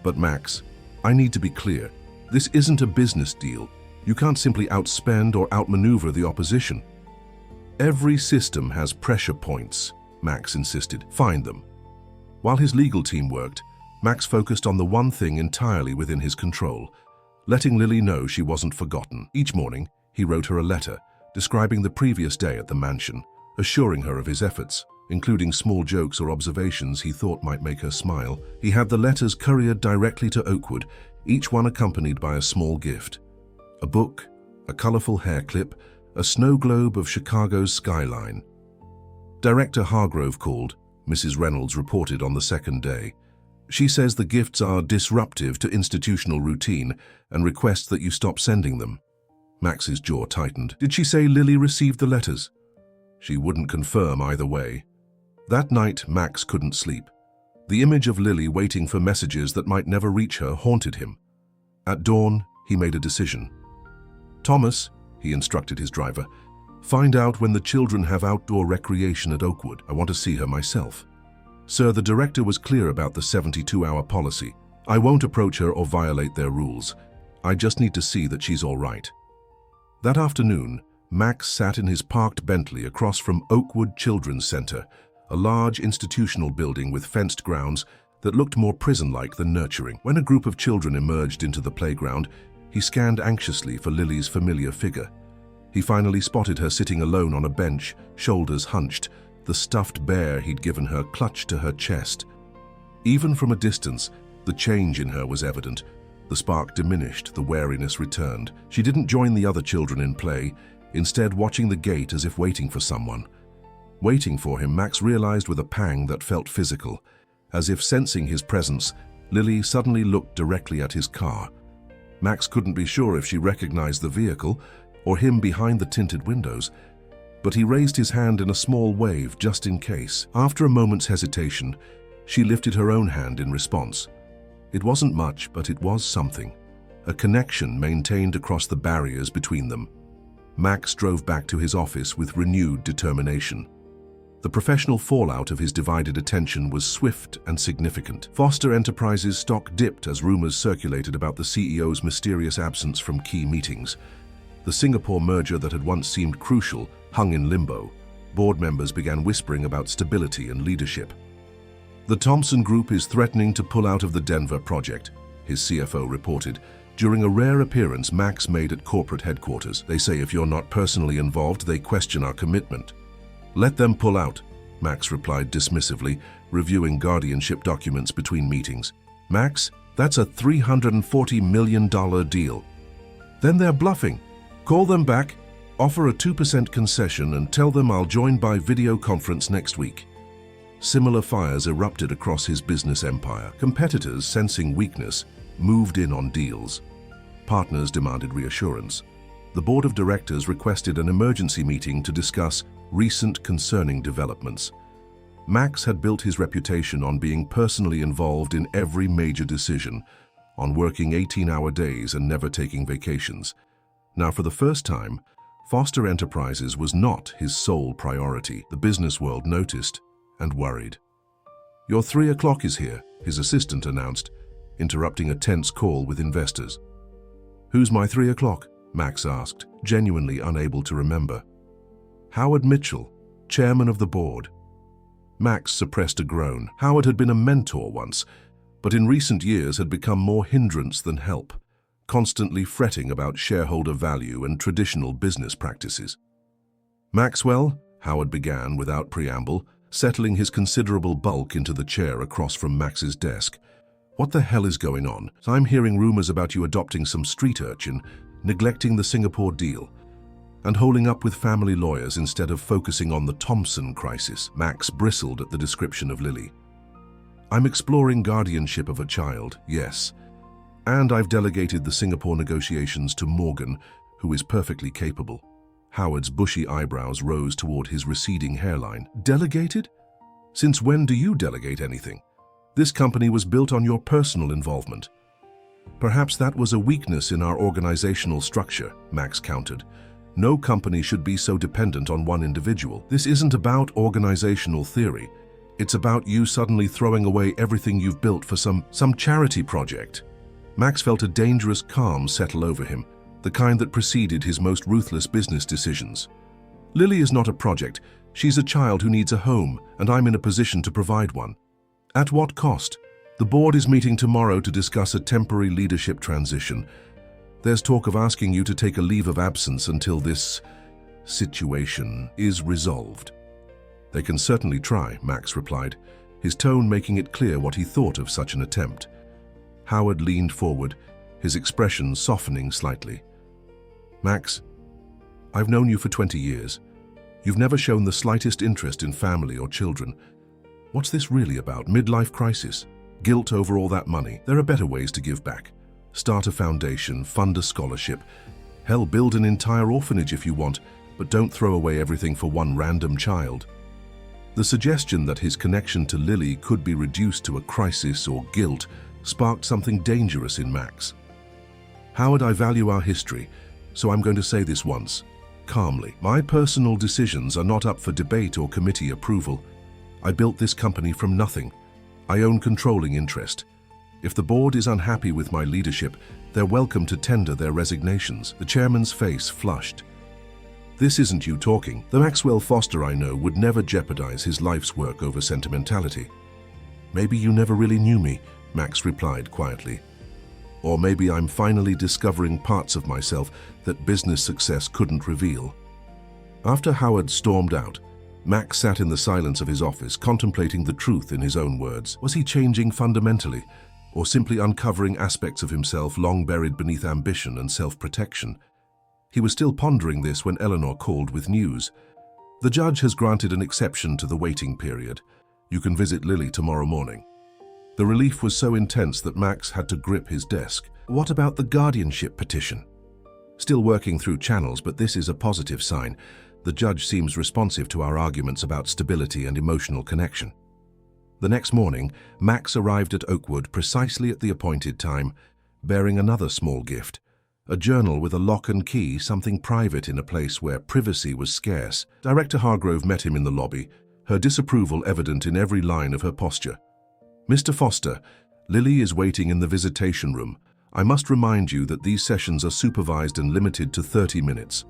But Max, I need to be clear. This isn't a business deal. You can't simply outspend or outmaneuver the opposition. Every system has pressure points, Max insisted. Find them. While his legal team worked, Max focused on the one thing entirely within his control, letting Lily know she wasn't forgotten. Each morning, he wrote her a letter, describing the previous day at the mansion, assuring her of his efforts, including small jokes or observations he thought might make her smile. He had the letters couriered directly to Oakwood, each one accompanied by a small gift. A book, a colorful hair clip, a snow globe of Chicago's skyline. Director Hargrove called, Mrs. Reynolds reported on the second day. She says the gifts are disruptive to institutional routine and requests that you stop sending them. Max's jaw tightened. Did she say Lily received the letters? She wouldn't confirm either way. That night, Max couldn't sleep. The image of Lily waiting for messages that might never reach her haunted him. At dawn, he made a decision. Thomas, he instructed his driver, find out when the children have outdoor recreation at Oakwood. I want to see her myself. Sir, the director was clear about the 72-hour policy. I won't approach her or violate their rules. I just need to see that she's all right. That afternoon, Max sat in his parked Bentley across from Oakwood Children's Center, a large institutional building with fenced grounds that looked more prison-like than nurturing. When a group of children emerged into the playground, he scanned anxiously for Lily's familiar figure. He finally spotted her sitting alone on a bench, shoulders hunched, the stuffed bear he'd given her clutched to her chest. Even from a distance, the change in her was evident. The spark diminished, the wariness returned. She didn't join the other children in play, instead watching the gate as if waiting for someone. Waiting for him, Max realized with a pang that felt physical. As if sensing his presence, Lily suddenly looked directly at his car. Max couldn't be sure if she recognized the vehicle or him behind the tinted windows, but he raised his hand in a small wave just in case. After a moment's hesitation, she lifted her own hand in response. It wasn't much, but it was something. A connection maintained across the barriers between them. Max drove back to his office with renewed determination. The professional fallout of his divided attention was swift and significant. Foster Enterprises' stock dipped as rumors circulated about the CEO's mysterious absence from key meetings. The Singapore merger that had once seemed crucial hung in limbo. Board members began whispering about stability and leadership. The Thompson Group is threatening to pull out of the Denver project, his CFO reported, during a rare appearance Max made at corporate headquarters. They say if you're not personally involved, they question our commitment. Let them pull out, Max replied dismissively, reviewing guardianship documents between meetings. Max, that's a $340 million deal. Then they're bluffing. Call them back, offer a 2% concession and tell them I'll join by video conference next week. Similar fires erupted across his business empire. Competitors, sensing weakness, moved in on deals. Partners demanded reassurance. The board of directors requested an emergency meeting to discuss recent concerning developments. Max had built his reputation on being personally involved in every major decision, on working 18-hour days and never taking vacations. Now, for the first time, Foster Enterprises was not his sole priority. The business world noticed and worried. Your 3 o'clock is here, his assistant announced, interrupting a tense call with investors. Who's my 3 o'clock? Max asked, genuinely unable to remember. Howard Mitchell, chairman of the board. Max suppressed a groan. Howard had been a mentor once, but in recent years had become more hindrance than help, constantly fretting about shareholder value and traditional business practices. Maxwell, Howard began without preamble, settling his considerable bulk into the chair across from Max's desk. What the hell is going on? I'm hearing rumors about you adopting some street urchin, neglecting the Singapore deal, and holding up with family lawyers instead of focusing on the Thompson crisis. Max bristled at the description of Lily. I'm exploring guardianship of a child, yes. And I've delegated the Singapore negotiations to Morgan, who is perfectly capable. Howard's bushy eyebrows rose toward his receding hairline. Delegated? Since when do you delegate anything? This company was built on your personal involvement. Perhaps that was a weakness in our organizational structure, Max countered. No company should be so dependent on one individual. This isn't about organizational theory. It's about you suddenly throwing away everything you've built for some charity project. Max felt a dangerous calm settle over him, the kind that preceded his most ruthless business decisions. Lily is not a project. She's a child who needs a home, and I'm in a position to provide one. At what cost? The board is meeting tomorrow to discuss a temporary leadership transition. There's talk of asking you to take a leave of absence until this situation is resolved. They can certainly try, Max replied, his tone making it clear what he thought of such an attempt. Howard leaned forward, his expression softening slightly. Max, I've known you for 20 years. You've never shown the slightest interest in family or children. What's this really about? Midlife crisis? Guilt over all that money? There are better ways to give back. Start a foundation, fund a scholarship. Hell, build an entire orphanage if you want, but don't throw away everything for one random child. The suggestion that his connection to Lily could be reduced to a crisis or guilt sparked something dangerous in Max. Howard, I value our history, so I'm going to say this once, calmly. My personal decisions are not up for debate or committee approval. I built this company from nothing. I own controlling interest. If the board is unhappy with my leadership, they're welcome to tender their resignations. The chairman's face flushed. This isn't you talking. The Maxwell Foster I know would never jeopardize his life's work over sentimentality. Maybe you never really knew me, Max replied quietly. Or maybe I'm finally discovering parts of myself that business success couldn't reveal. After Howard stormed out, Max sat in the silence of his office, contemplating the truth in his own words. Was he changing fundamentally, or simply uncovering aspects of himself long buried beneath ambition and self-protection? He was still pondering this when Eleanor called with news. The judge has granted an exception to the waiting period. You can visit Lily tomorrow morning. The relief was so intense that Max had to grip his desk. What about the guardianship petition? Still working through channels, but this is a positive sign. The judge seems responsive to our arguments about stability and emotional connection. The next morning, Max arrived at Oakwood precisely at the appointed time, bearing another small gift. A journal with a lock and key, something private in a place where privacy was scarce. Director Hargrove met him in the lobby, her disapproval evident in every line of her posture. Mr. Foster, Lily is waiting in the visitation room. I must remind you that these sessions are supervised and limited to 30 minutes.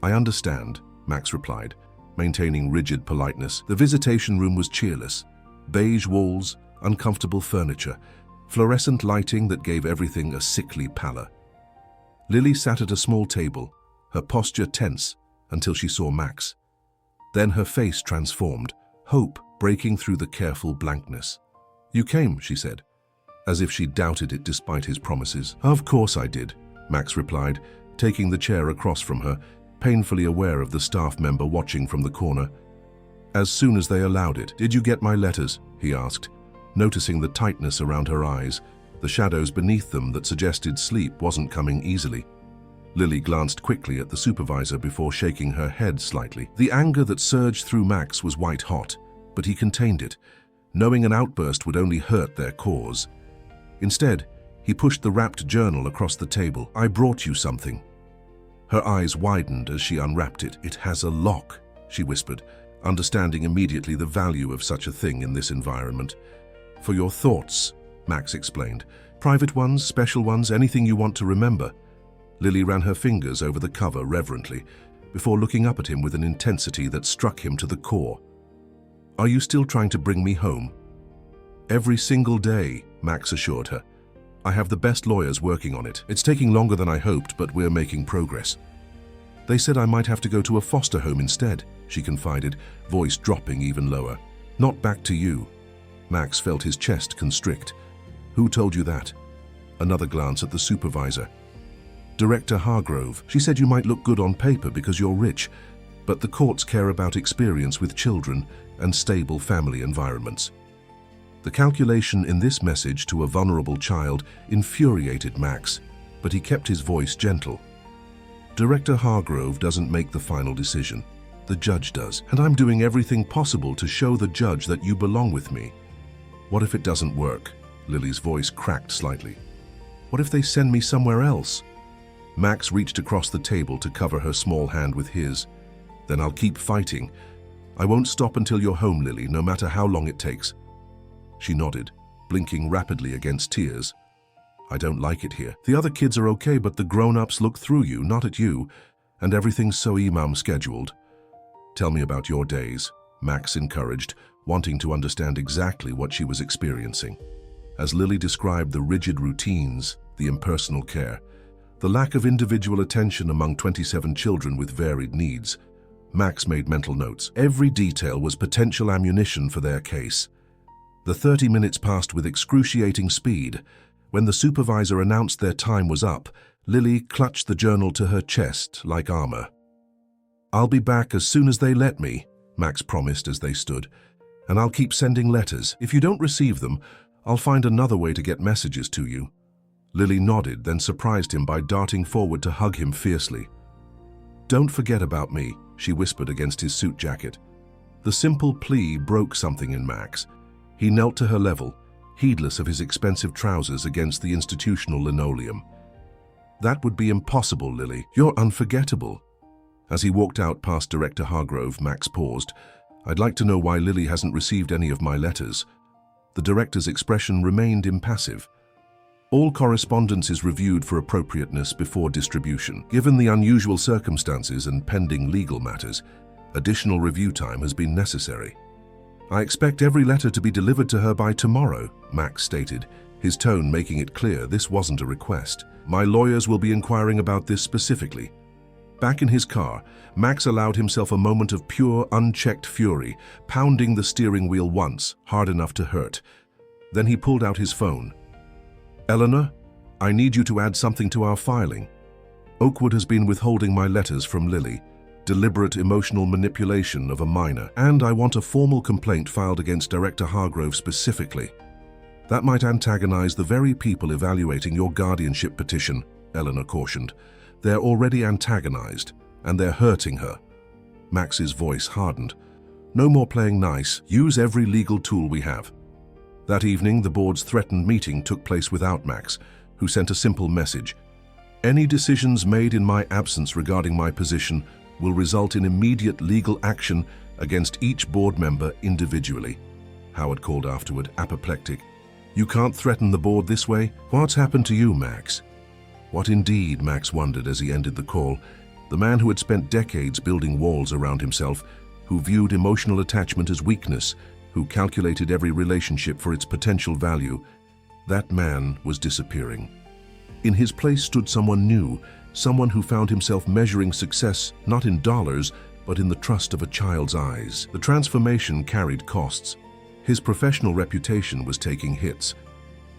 I understand, Max replied, maintaining rigid politeness. The visitation room was cheerless. Beige walls, uncomfortable furniture, fluorescent lighting that gave everything a sickly pallor. Lily sat at a small table, her posture tense until she saw Max. Then her face transformed, hope breaking through the careful blankness. You came, she said, as if she doubted it despite his promises. Of course I did, Max replied, taking the chair across from her, painfully aware of the staff member watching from the corner. As soon as they allowed it. Did you get my letters? He asked, noticing the tightness around her eyes, the shadows beneath them that suggested sleep wasn't coming easily. Lily glanced quickly at the supervisor before shaking her head slightly. The anger that surged through Max was white hot, but he contained it, knowing an outburst would only hurt their cause. Instead, he pushed the wrapped journal across the table. I brought you something. Her eyes widened as she unwrapped it. It has a lock, she whispered, understanding immediately the value of such a thing in this environment. For your thoughts, Max explained. Private ones, special ones, anything you want to remember. Lily ran her fingers over the cover reverently, before looking up at him with an intensity that struck him to the core. Are you still trying to bring me home? Every single day, Max assured her. I have the best lawyers working on it. It's taking longer than I hoped, but we're making progress. They said I might have to go to a foster home instead, she confided, voice dropping even lower. Not back to you. Max felt his chest constrict. Who told you that? Another glance at the supervisor. Director Hargrove. She said you might look good on paper because you're rich, but the courts care about experience with children and stable family environments. The calculation in this message to a vulnerable child infuriated Max, but he kept his voice gentle. Director Hargrove doesn't make the final decision. The judge does, and I'm doing everything possible to show the judge that you belong with me. What if it doesn't work? Lily's voice cracked slightly. What if they send me somewhere else? Max reached across the table to cover her small hand with his. Then I'll keep fighting. I won't stop until you're home, Lily, no matter how long it takes. She nodded, blinking rapidly against tears. I don't like it here. The other kids are okay, but the grown-ups look through you, not at you, and everything's so scheduled. Tell me about your days, Max encouraged, wanting to understand exactly what she was experiencing. As Lily described the rigid routines, the impersonal care, the lack of individual attention among 27 children with varied needs, Max made mental notes. Every detail was potential ammunition for their case. The 30 minutes passed with excruciating speed. When the supervisor announced their time was up, Lily clutched the journal to her chest like armor. I'll be back as soon as they let me, Max promised as they stood, and I'll keep sending letters. If you don't receive them, I'll find another way to get messages to you. Lily nodded, then surprised him by darting forward to hug him fiercely. Don't forget about me, she whispered against his suit jacket. The simple plea broke something in Max. He knelt to her level, heedless of his expensive trousers against the institutional linoleum. That would be impossible, Lily. You're unforgettable. As he walked out past Director Hargrove, Max paused. I'd like to know why Lily hasn't received any of my letters. The director's expression remained impassive. All correspondence is reviewed for appropriateness before distribution. Given the unusual circumstances and pending legal matters, additional review time has been necessary. I expect every letter to be delivered to her by tomorrow, Max stated, his tone making it clear this wasn't a request. My lawyers will be inquiring about this specifically. Back in his car, Max allowed himself a moment of pure, unchecked fury, pounding the steering wheel once, hard enough to hurt. Then he pulled out his phone. Eleanor, I need you to add something to our filing. Oakwood has been withholding my letters from Lily. Deliberate emotional manipulation of a minor, and I want a formal complaint filed against Director Hargrove specifically. That might antagonize the very people evaluating your guardianship petition, Eleanor cautioned. They're already antagonized, and they're hurting her. Max's voice hardened. No more playing nice. Use every legal tool we have. That evening, the board's threatened meeting took place without Max, who sent a simple message. Any decisions made in my absence regarding my position will result in immediate legal action against each board member individually. Howard called afterward, apoplectic. You can't threaten the board this way? What's happened to you, Max? What indeed, Max wondered as he ended the call. The man who had spent decades building walls around himself, who viewed emotional attachment as weakness, who calculated every relationship for its potential value, that man was disappearing. In his place stood someone new, someone who found himself measuring success not in dollars, but in the trust of a child's eyes. The transformation carried costs. His professional reputation was taking hits.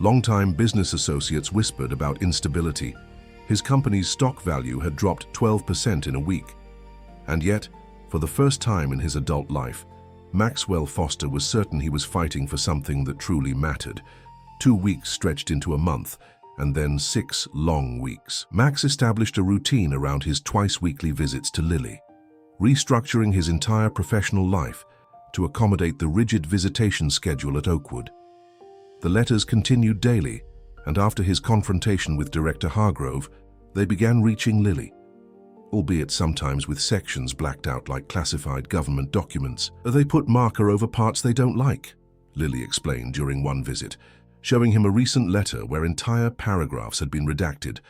Longtime business associates whispered about instability. His company's stock value had dropped 12% in a week. And yet, for the first time in his adult life, Maxwell Foster was certain he was fighting for something that truly mattered. 2 weeks stretched into a month, and then 6 long weeks. Max established a routine around his twice-weekly visits to Lily, restructuring his entire professional life to accommodate the rigid visitation schedule at Oakwood. The letters continued daily, and after his confrontation with Director Hargrove, they began reaching Lily, albeit sometimes with sections blacked out like classified government documents. They put marker over parts they don't like, Lily explained during one visit, showing him a recent letter where entire paragraphs had been redacted.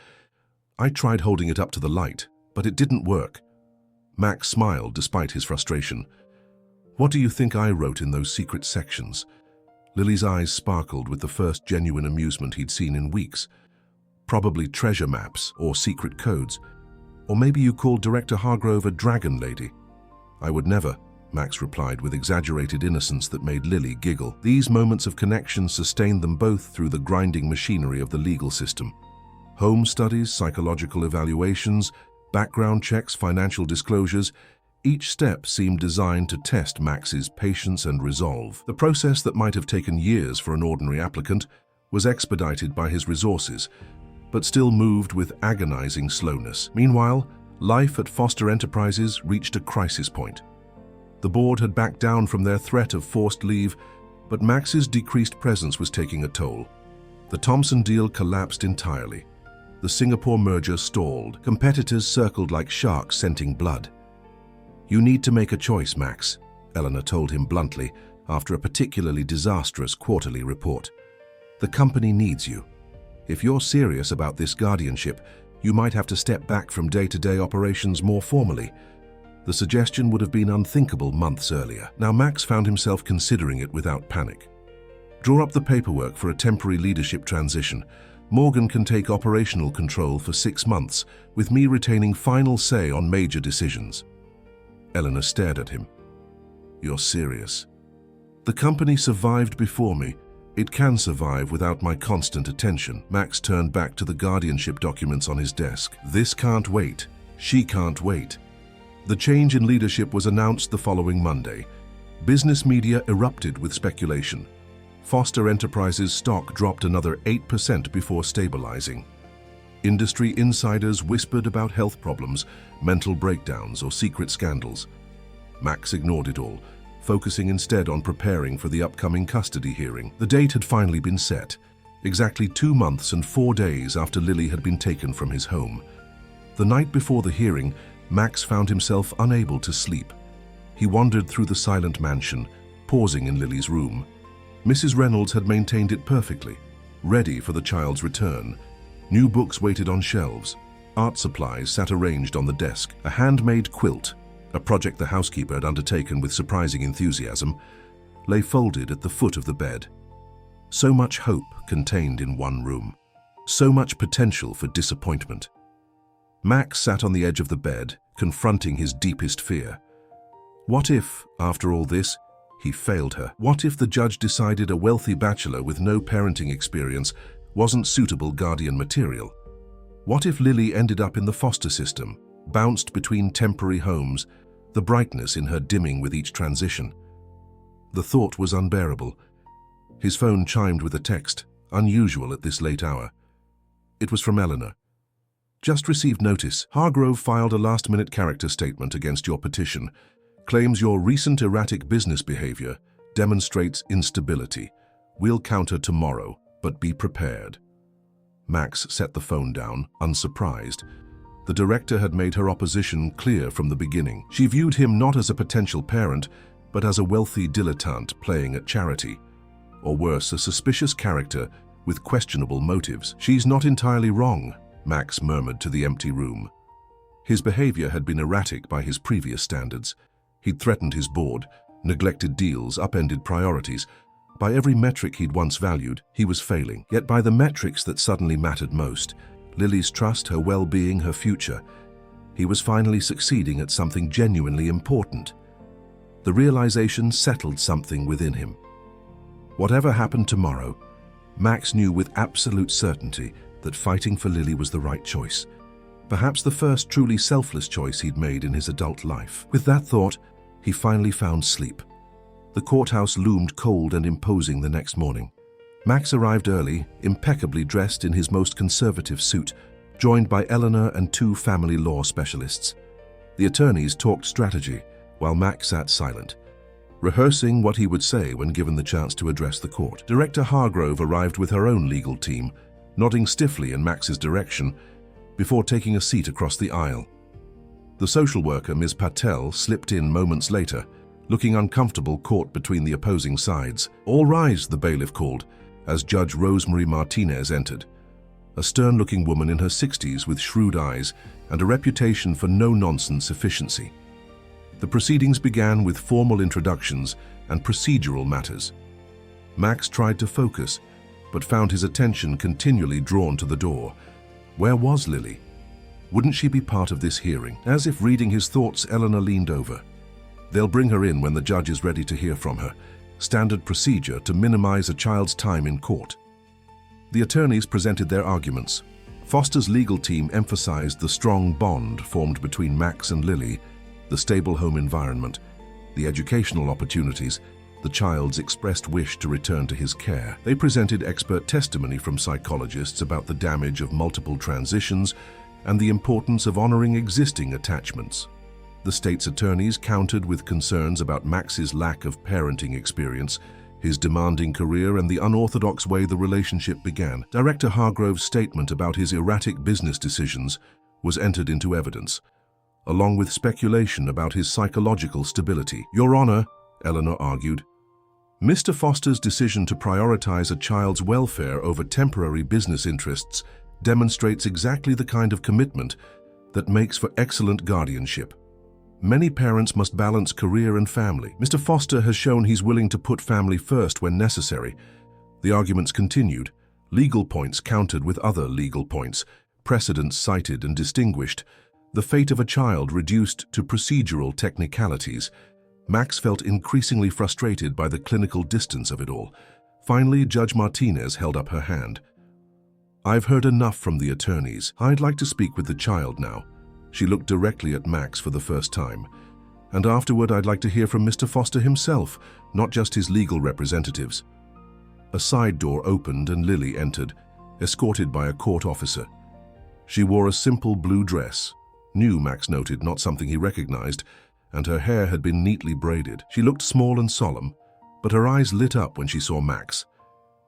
I tried holding it up to the light, but it didn't work. Max smiled despite his frustration. What do you think I wrote in those secret sections? Lily's eyes sparkled with the first genuine amusement he'd seen in weeks. Probably treasure maps or secret codes. Or maybe you called Director Hargrove a dragon lady. I would never, Max replied with exaggerated innocence that made Lily giggle. These moments of connection sustained them both through the grinding machinery of the legal system. Home studies, psychological evaluations, background checks, financial disclosures. Each step seemed designed to test Max's patience and resolve. The process that might have taken years for an ordinary applicant was expedited by his resources, but still moved with agonizing slowness. Meanwhile, life at Foster Enterprises reached a crisis point. The board had backed down from their threat of forced leave, but Max's decreased presence was taking a toll. The Thompson deal collapsed entirely. The Singapore merger stalled. Competitors circled like sharks scenting blood. "You need to make a choice, Max," Eleanor told him bluntly after a particularly disastrous quarterly report. "The company needs you. If you're serious about this guardianship, you might have to step back from day-to-day operations more formally." The suggestion would have been unthinkable months earlier. Now Max found himself considering it without panic. "Draw up the paperwork for a temporary leadership transition. Morgan can take operational control for 6 months, with me retaining final say on major decisions." Eleanor stared at him. "You're serious?" "The company survived before me. It can survive without my constant attention." Max turned back to the guardianship documents on his desk. "This can't wait. She can't wait." The change in leadership was announced the following Monday. Business media erupted with speculation. Foster Enterprises stock dropped another 8% before stabilizing. Industry insiders whispered about health problems, mental breakdowns, or secret scandals. Max ignored it all, focusing instead on preparing for the upcoming custody hearing. The date had finally been set, exactly 2 months and 4 days after Lily had been taken from his home. The night before the hearing, Max found himself unable to sleep. He wandered through the silent mansion, pausing in Lily's room. Mrs. Reynolds had maintained it perfectly, ready for the child's return. New books waited on shelves. Art supplies sat arranged on the desk. A handmade quilt, a project the housekeeper had undertaken with surprising enthusiasm, lay folded at the foot of the bed. So much hope contained in one room. So much potential for disappointment. Max sat on the edge of the bed, confronting his deepest fear. What if, after all this, he failed her? What if the judge decided a wealthy bachelor with no parenting experience wasn't suitable guardian material? What if Lily ended up in the foster system, bounced between temporary homes, the brightness in her dimming with each transition? The thought was unbearable. His phone chimed with a text, unusual at this late hour. It was from Eleanor. "Just received notice. Hargrove filed a last-minute character statement against your petition. Claims your recent erratic business behavior demonstrates instability. We'll counter tomorrow, but be prepared." Max set the phone down, unsurprised. The director had made her opposition clear from the beginning. She viewed him not as a potential parent, but as a wealthy dilettante playing at charity. Or worse, a suspicious character with questionable motives. "She's not entirely wrong," Max murmured to the empty room. His behavior had been erratic by his previous standards. He'd threatened his board, neglected deals, upended priorities. By every metric he'd once valued, he was failing. Yet by the metrics that suddenly mattered most, Lily's trust, her well-being, her future, he was finally succeeding at something genuinely important. The realization settled something within him. Whatever happened tomorrow, Max knew with absolute certainty that fighting for Lily was the right choice. Perhaps the first truly selfless choice he'd made in his adult life. With that thought, he finally found sleep. The courthouse loomed cold and imposing the next morning. Max arrived early, impeccably dressed in his most conservative suit, joined by Eleanor and 2 family law specialists. The attorneys talked strategy, while Max sat silent, rehearsing what he would say when given the chance to address the court. Director Hargrove arrived with her own legal team, nodding stiffly in Max's direction before taking a seat across the aisle. The social worker, Ms. Patel, slipped in moments later, looking uncomfortable caught between the opposing sides. "All rise," the bailiff called, as Judge Rosemary Martinez entered. A stern-looking woman in her 60s with shrewd eyes and a reputation for no-nonsense efficiency. The proceedings began with formal introductions and procedural matters. Max tried to focus, but found his attention continually drawn to the door. Where was Lily? Wouldn't she be part of this hearing? As if reading his thoughts, Eleanor leaned over. "They'll bring her in when the judge is ready to hear from her. Standard procedure to minimize a child's time in court." The attorneys presented their arguments. Foster's legal team emphasized the strong bond formed between Max and Lily, the stable home environment, the educational opportunities, the child's expressed wish to return to his care. They presented expert testimony from psychologists about the damage of multiple transitions and the importance of honoring existing attachments. The state's attorneys countered with concerns about Max's lack of parenting experience, his demanding career, and the unorthodox way the relationship began. Director Hargrove's statement about his erratic business decisions was entered into evidence, along with speculation about his psychological stability. Your Honor, Eleanor argued, Mr. Foster's decision to prioritize a child's welfare over temporary business interests demonstrates exactly the kind of commitment that makes for excellent guardianship. Many parents must balance career and family. Mr. Foster has shown he's willing to put family first when necessary. The arguments continued. Legal points countered with other legal points, precedents cited and distinguished, the fate of a child reduced to procedural technicalities. Max felt increasingly frustrated by the clinical distance of it all. Finally, Judge Martinez held up her hand. I've heard enough from the attorneys. I'd like to speak with the child now. She looked directly at Max for the first time. And afterward, I'd like to hear from Mr. Foster himself, not just his legal representatives. A side door opened and Lily entered, escorted by a court officer. She wore a simple blue dress, new, Max noted, not something he recognized, and her hair had been neatly braided. She looked small and solemn, but her eyes lit up when she saw Max.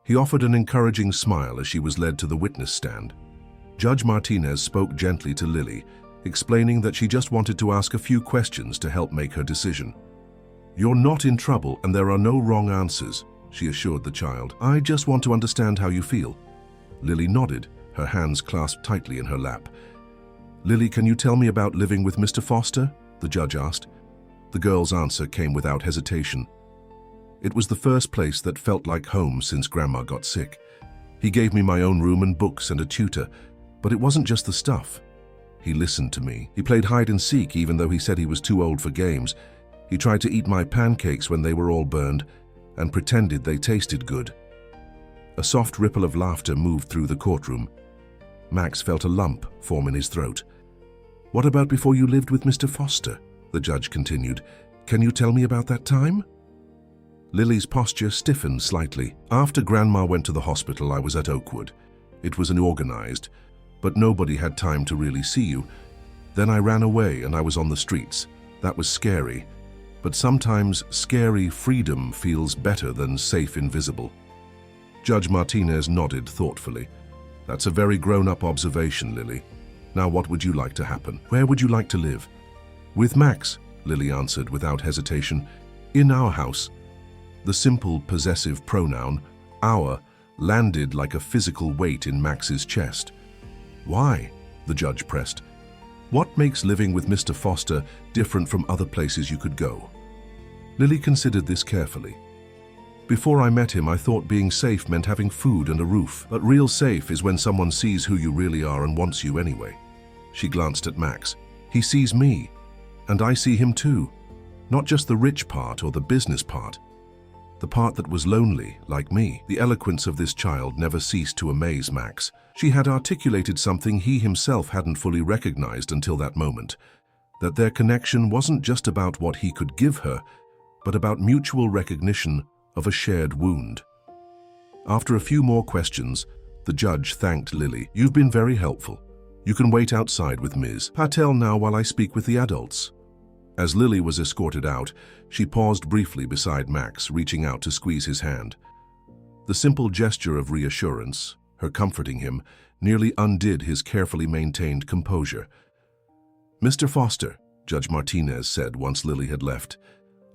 He offered an encouraging smile as she was led to the witness stand. Judge Martinez spoke gently to Lily, explaining that she just wanted to ask a few questions to help make her decision. You're not in trouble and there are no wrong answers, she assured the child. I just want to understand how you feel. Lily nodded, her hands clasped tightly in her lap. Lily, can you tell me about living with Mr. Foster? The judge asked. The girl's answer came without hesitation. It was the first place that felt like home since Grandma got sick. He gave me my own room and books and a tutor, but it wasn't just the stuff. He listened to me. He played hide and seek even though he said he was too old for games. He tried to eat my pancakes when they were all burned and pretended they tasted good. A soft ripple of laughter moved through the courtroom. Max felt a lump form in his throat. What about before you lived with Mr. Foster? The judge continued. Can you tell me about that time? Lily's posture stiffened slightly. After Grandma went to the hospital, I was at Oakwood. It was unorganized, but nobody had time to really see you. Then I ran away and I was on the streets. That was scary. But sometimes scary freedom feels better than safe invisible. Judge Martinez nodded thoughtfully. That's a very grown-up observation, Lily. Now what would you like to happen? Where would you like to live? With Max, Lily answered without hesitation. In our house. The simple possessive pronoun, our, landed like a physical weight in Max's chest. Why? The judge pressed. What makes living with Mr. Foster different from other places you could go? Lily considered this carefully. Before I met him, I thought being safe meant having food and a roof. But real safe is when someone sees who you really are and wants you anyway. She glanced at Max. He sees me, and I see him too. Not just the rich part or the business part. The part that was lonely, like me. The eloquence of this child never ceased to amaze Max. She had articulated something he himself hadn't fully recognized until that moment. That their connection wasn't just about what he could give her, but about mutual recognition of a shared wound. After a few more questions, the judge thanked Lily. You've been very helpful. You can wait outside with Ms. Patel now while I speak with the adults. As Lily was escorted out, she paused briefly beside Max, reaching out to squeeze his hand. The simple gesture of reassurance, her comforting him, nearly undid his carefully maintained composure. Mr. Foster, Judge Martinez said once Lily had left,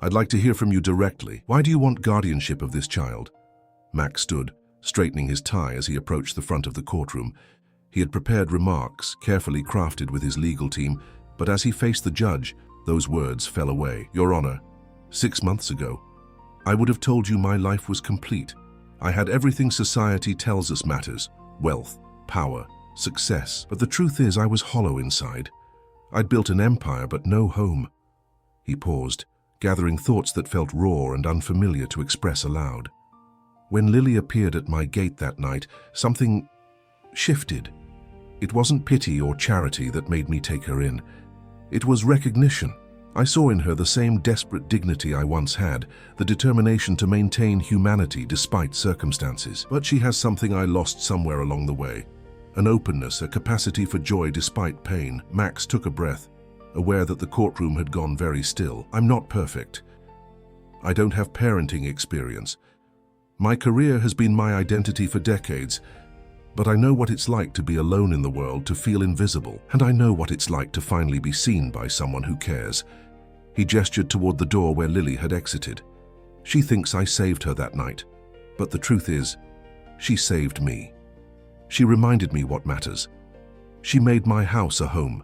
I'd like to hear from you directly. Why do you want guardianship of this child? Max stood, straightening his tie as he approached the front of the courtroom. He had prepared remarks, carefully crafted with his legal team, but as he faced the judge, those words fell away. Your Honor, 6 months ago, I would have told you my life was complete. I had everything society tells us matters: wealth, power, success. But the truth is, I was hollow inside. I'd built an empire, but no home. He paused, gathering thoughts that felt raw and unfamiliar to express aloud. When Lily appeared at my gate that night, something shifted. It wasn't pity or charity that made me take her in. It was recognition, I saw in her the same desperate dignity I once had, the determination to maintain humanity despite circumstances. But she has something I lost somewhere along the way. An openness, a capacity for joy despite pain. Max took a breath, aware that the courtroom had gone very still. I'm not perfect. I don't have parenting experience. My career has been my identity for decades, but I know what it's like to be alone in the world, to feel invisible, and I know what it's like to finally be seen by someone who cares. He gestured toward the door where Lily had exited. She thinks I saved her that night, but the truth is, she saved me. She reminded me what matters. She made my house a home.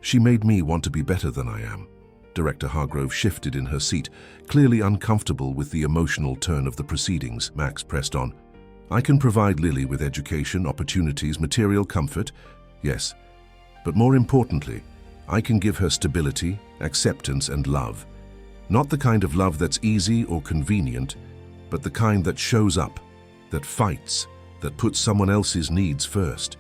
She made me want to be better than I am. Director Hargrove shifted in her seat, clearly uncomfortable with the emotional turn of the proceedings. Max pressed on. I can provide Lily with education, opportunities, material comfort, yes. But more importantly, I can give her stability, acceptance, and love. Not the kind of love that's easy or convenient, but the kind that shows up, that fights, that puts someone else's needs first.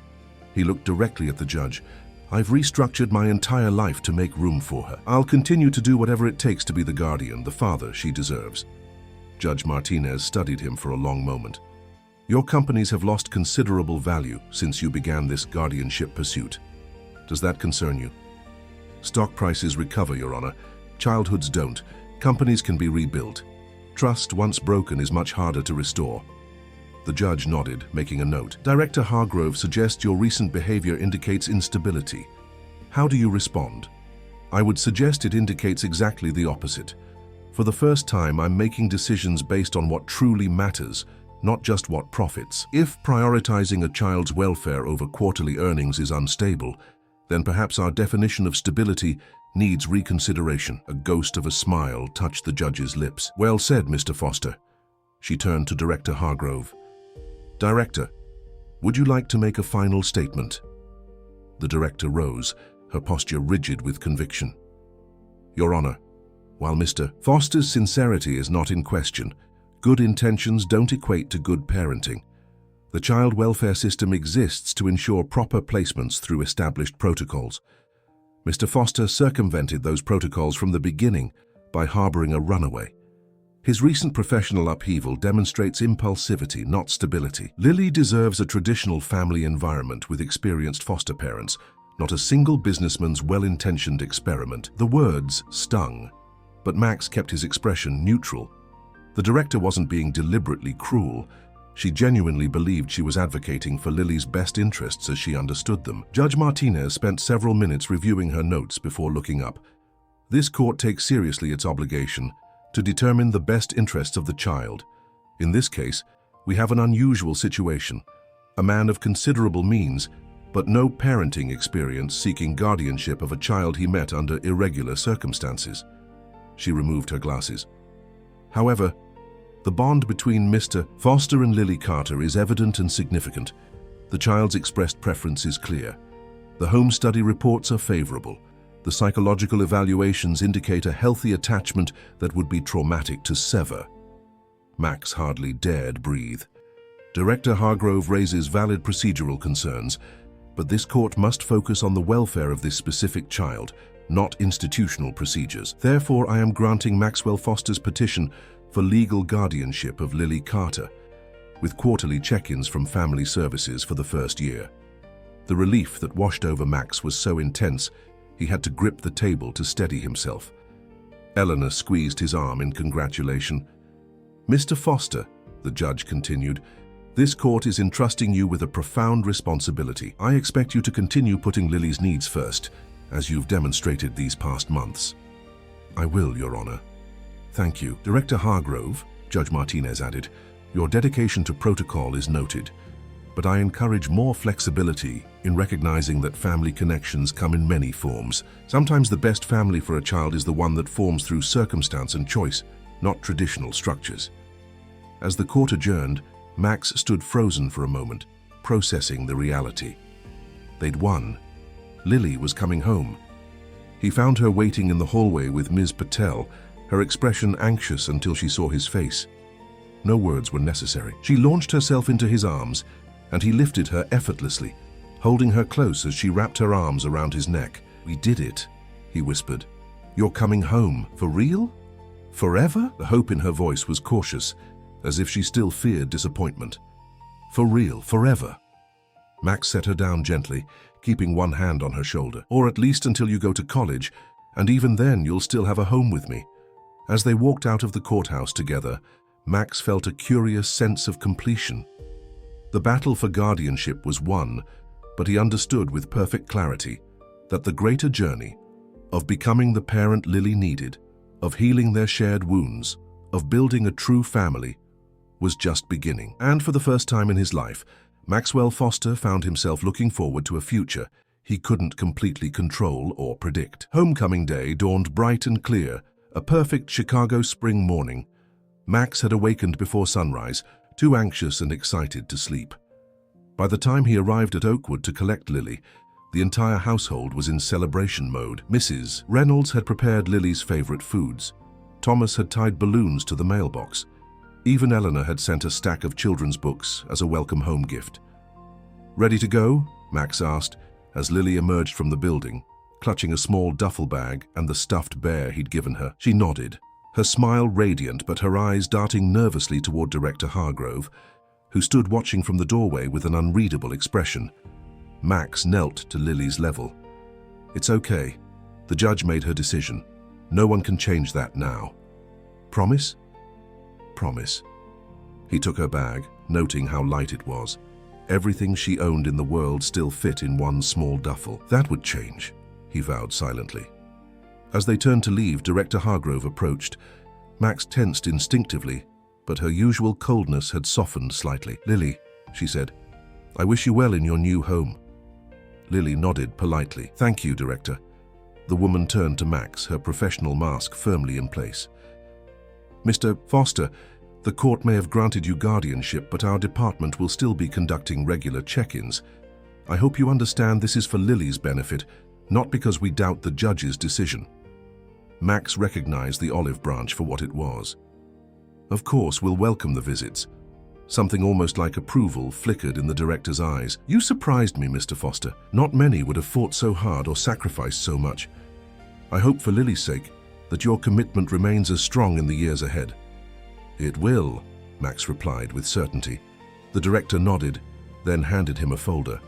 He looked directly at the judge. I've restructured my entire life to make room for her. I'll continue to do whatever it takes to be the guardian, the father she deserves. Judge Martinez studied him for a long moment. Your companies have lost considerable value since you began this guardianship pursuit. Does that concern you? Stock prices recover, Your Honor. Childhoods don't. Companies can be rebuilt. Trust, once broken, is much harder to restore. The judge nodded, making a note. Director Hargrove suggests your recent behavior indicates instability. How do you respond? I would suggest it indicates exactly the opposite. For the first time, I'm making decisions based on what truly matters, not just what profits. If prioritizing a child's welfare over quarterly earnings is unstable, then perhaps our definition of stability needs reconsideration. A ghost of a smile touched the judge's lips. Well said, Mr. Foster. She turned to Director Hargrove. Director, would you like to make a final statement? The director rose, her posture rigid with conviction. Your Honor, while Mr. Foster's sincerity is not in question, good intentions don't equate to good parenting. The child welfare system exists to ensure proper placements through established protocols. Mr. Foster circumvented those protocols from the beginning by harboring a runaway. His recent professional upheaval demonstrates impulsivity, not stability. Lily deserves a traditional family environment with experienced foster parents, not a single businessman's well-intentioned experiment. The words stung, but Max kept his expression neutral. The director wasn't being deliberately cruel. She genuinely believed she was advocating for Lily's best interests as she understood them. Judge Martinez spent several minutes reviewing her notes before looking up. This court takes seriously its obligation to determine the best interests of the child. In this case, we have an unusual situation. A man of considerable means, but no parenting experience, seeking guardianship of a child he met under irregular circumstances. She removed her glasses. However, the bond between Mr. Foster and Lily Carter is evident and significant. The child's expressed preference is clear. The home study reports are favorable. The psychological evaluations indicate a healthy attachment that would be traumatic to sever. Max hardly dared breathe. Director Hargrove raises valid procedural concerns, but this court must focus on the welfare of this specific child, not institutional procedures. Therefore, I am granting Maxwell Foster's petition for legal guardianship of Lily Carter, with quarterly check-ins from family services for the first year. The relief that washed over Max was so intense, he had to grip the table to steady himself. Eleanor squeezed his arm in congratulation. Mr. Foster, the judge continued, this court is entrusting you with a profound responsibility. I expect you to continue putting Lily's needs first, as you've demonstrated these past months. I will, Your Honor. Thank you. Director Hargrove, Judge Martinez added, your dedication to protocol is noted, but I encourage more flexibility in recognizing that family connections come in many forms. Sometimes the best family for a child is the one that forms through circumstance and choice, not traditional structures. As the court adjourned, Max stood frozen for a moment, processing the reality. They'd won. Lily was coming home. He found her waiting in the hallway with Ms. Patel, her expression anxious until she saw his face. No words were necessary. She launched herself into his arms, and he lifted her effortlessly, holding her close as she wrapped her arms around his neck. We did it, he whispered. You're coming home, for real? Forever? The hope in her voice was cautious, as if she still feared disappointment. For real, forever. Max set her down gently, keeping one hand on her shoulder. Or at least until you go to college, and even then you'll still have a home with me. As they walked out of the courthouse together, Max felt a curious sense of completion. The battle for guardianship was won, but he understood with perfect clarity that the greater journey of becoming the parent Lily needed, of healing their shared wounds, of building a true family, was just beginning. And for the first time in his life, Maxwell Foster found himself looking forward to a future he couldn't completely control or predict. Homecoming day dawned bright and clear, a perfect Chicago spring morning. Max had awakened before sunrise, too anxious and excited to sleep. By the time he arrived at Oakwood to collect Lily, the entire household was in celebration mode. Mrs. Reynolds had prepared Lily's favorite foods. Thomas had tied balloons to the mailbox. Even Eleanor had sent a stack of children's books as a welcome home gift. "Ready to go?" Max asked, as Lily emerged from the building, clutching a small duffel bag and the stuffed bear he'd given her. She nodded, her smile radiant but her eyes darting nervously toward Director Hargrove, who stood watching from the doorway with an unreadable expression. Max knelt to Lily's level. "It's okay. The judge made her decision. No one can change that now. Promise?" "Promise." He took her bag, noting how light it was. Everything she owned in the world still fit in one small duffel. "That would change," he vowed silently. As they turned to leave, Director Hargrove approached. Max tensed instinctively, but her usual coldness had softened slightly. "Lily," she said, "I wish you well in your new home." Lily nodded politely. "Thank you, Director." The woman turned to Max, her professional mask firmly in place. "Mr. Foster, the court may have granted you guardianship, but our department will still be conducting regular check-ins. I hope you understand this is for Lily's benefit, not because we doubt the judge's decision." Max recognized the olive branch for what it was. "Of course, we'll welcome the visits." Something almost like approval flickered in the director's eyes. "You surprised me, Mr. Foster. Not many would have fought so hard or sacrificed so much. I hope for Lily's sake that your commitment remains as strong in the years ahead." "It will," Max replied with certainty. The director nodded, then handed him a folder.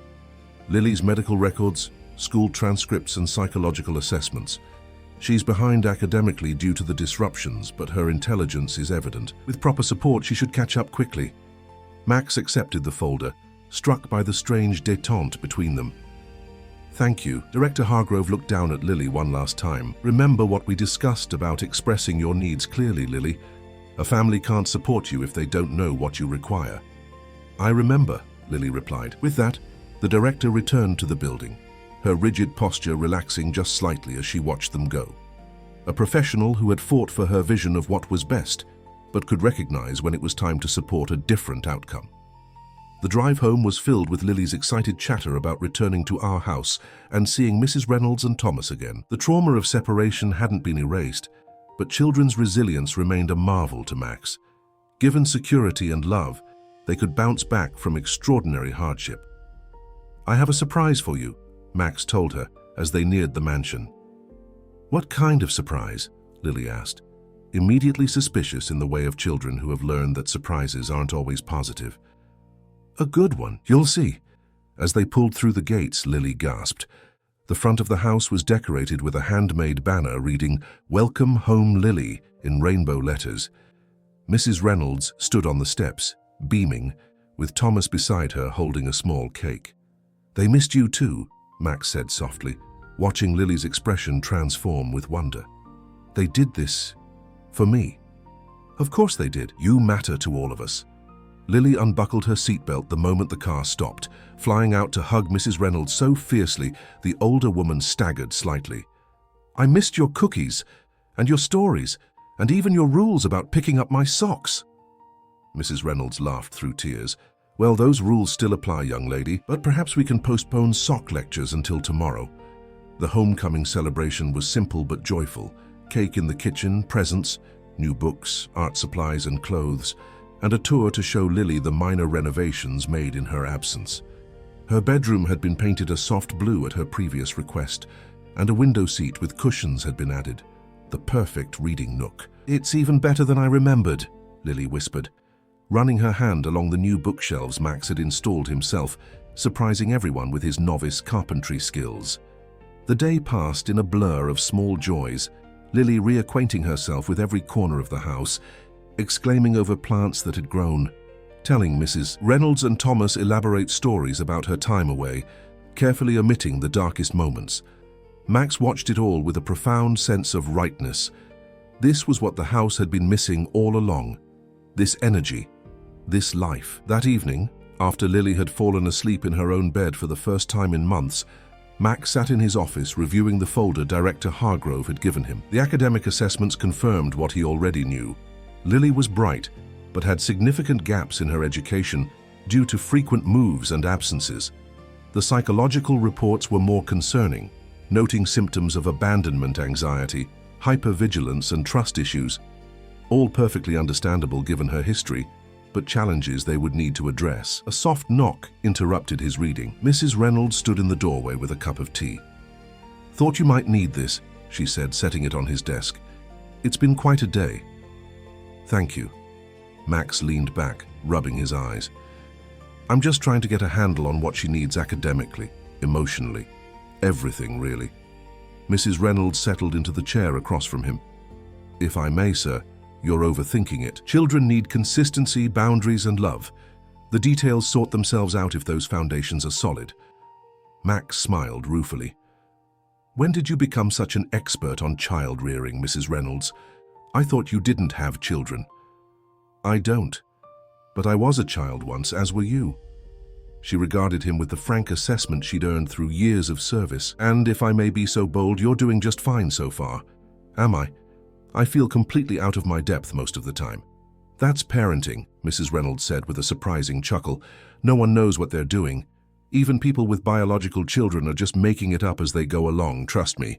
"Lily's medical records, school transcripts and psychological assessments. She's behind academically due to the disruptions, but her intelligence is evident. With proper support, she should catch up quickly." Max accepted the folder, struck by the strange détente between them. "Thank you." Director Hargrove looked down at Lily one last time. "Remember what we discussed about expressing your needs clearly, Lily. A family can't support you if they don't know what you require." "I remember," Lily replied. With that, the director returned to the building, her rigid posture relaxing just slightly as she watched them go. A professional who had fought for her vision of what was best, but could recognize when it was time to support a different outcome. The drive home was filled with Lily's excited chatter about returning to our house and seeing Mrs. Reynolds and Thomas again. The trauma of separation hadn't been erased, but children's resilience remained a marvel to Max. Given security and love, they could bounce back from extraordinary hardship. "I have a surprise for you," Max told her as they neared the mansion. "What kind of surprise?" Lily asked, immediately suspicious in the way of children who have learned that surprises aren't always positive. "A good one, you'll see." As they pulled through the gates, Lily gasped. The front of the house was decorated with a handmade banner reading, "Welcome Home Lily," in rainbow letters. Mrs. Reynolds stood on the steps, beaming, with Thomas beside her holding a small cake. "They missed you too," Max said softly, watching Lily's expression transform with wonder. "They did this for me." "Of course they did. You matter to all of us." Lily unbuckled her seatbelt the moment the car stopped, flying out to hug Mrs. Reynolds so fiercely the older woman staggered slightly. "I missed your cookies, and your stories, and even your rules about picking up my socks." Mrs. Reynolds laughed through tears. "Well, those rules still apply, young lady, but perhaps we can postpone sock lectures until tomorrow." The homecoming celebration was simple but joyful. Cake in the kitchen, presents, new books, art supplies and clothes, and a tour to show Lily the minor renovations made in her absence. Her bedroom had been painted a soft blue at her previous request, and a window seat with cushions had been added. the perfect reading nook. "It's even better than I remembered," Lily whispered, running her hand along the new bookshelves Max had installed himself, surprising everyone with his novice carpentry skills. The day passed in a blur of small joys, Lily reacquainting herself with every corner of the house, exclaiming over plants that had grown, telling Mrs. Reynolds and Thomas elaborate stories about her time away, carefully omitting the darkest moments. Max watched it all with a profound sense of rightness. This was what the house had been missing all along. This energy, this life. That evening, after Lily had fallen asleep in her own bed for the first time in months, Max sat in his office reviewing the folder Director Hargrove had given him. The academic assessments confirmed what he already knew. Lily was bright, but had significant gaps in her education due to frequent moves and absences. The psychological reports were more concerning, noting symptoms of abandonment anxiety, hypervigilance, and trust issues, all perfectly understandable given her history, but challenges they would need to address. A soft knock interrupted his reading. Mrs. Reynolds stood in the doorway with a cup of tea. "Thought you might need this," she said, setting it on his desk. "It's been quite a day." "Thank you." Max leaned back, rubbing his eyes. "I'm just trying to get a handle on what she needs academically, emotionally, everything really." Mrs. Reynolds settled into the chair across from him. "If I may, sir, you're overthinking it. Children need consistency, boundaries, and love. The details sort themselves out if those foundations are solid." Max smiled ruefully. "When did you become such an expert on child rearing, Mrs. Reynolds? I thought you didn't have children." "I don't. But I was a child once, as were you." She regarded him with the frank assessment she'd earned through years of service. "And if I may be so bold, you're doing just fine so far." "Am I? I feel completely out of my depth most of the time." "That's parenting," Mrs. Reynolds said with a surprising chuckle. "No one knows what they're doing. Even people with biological children are just making it up as they go along, trust me."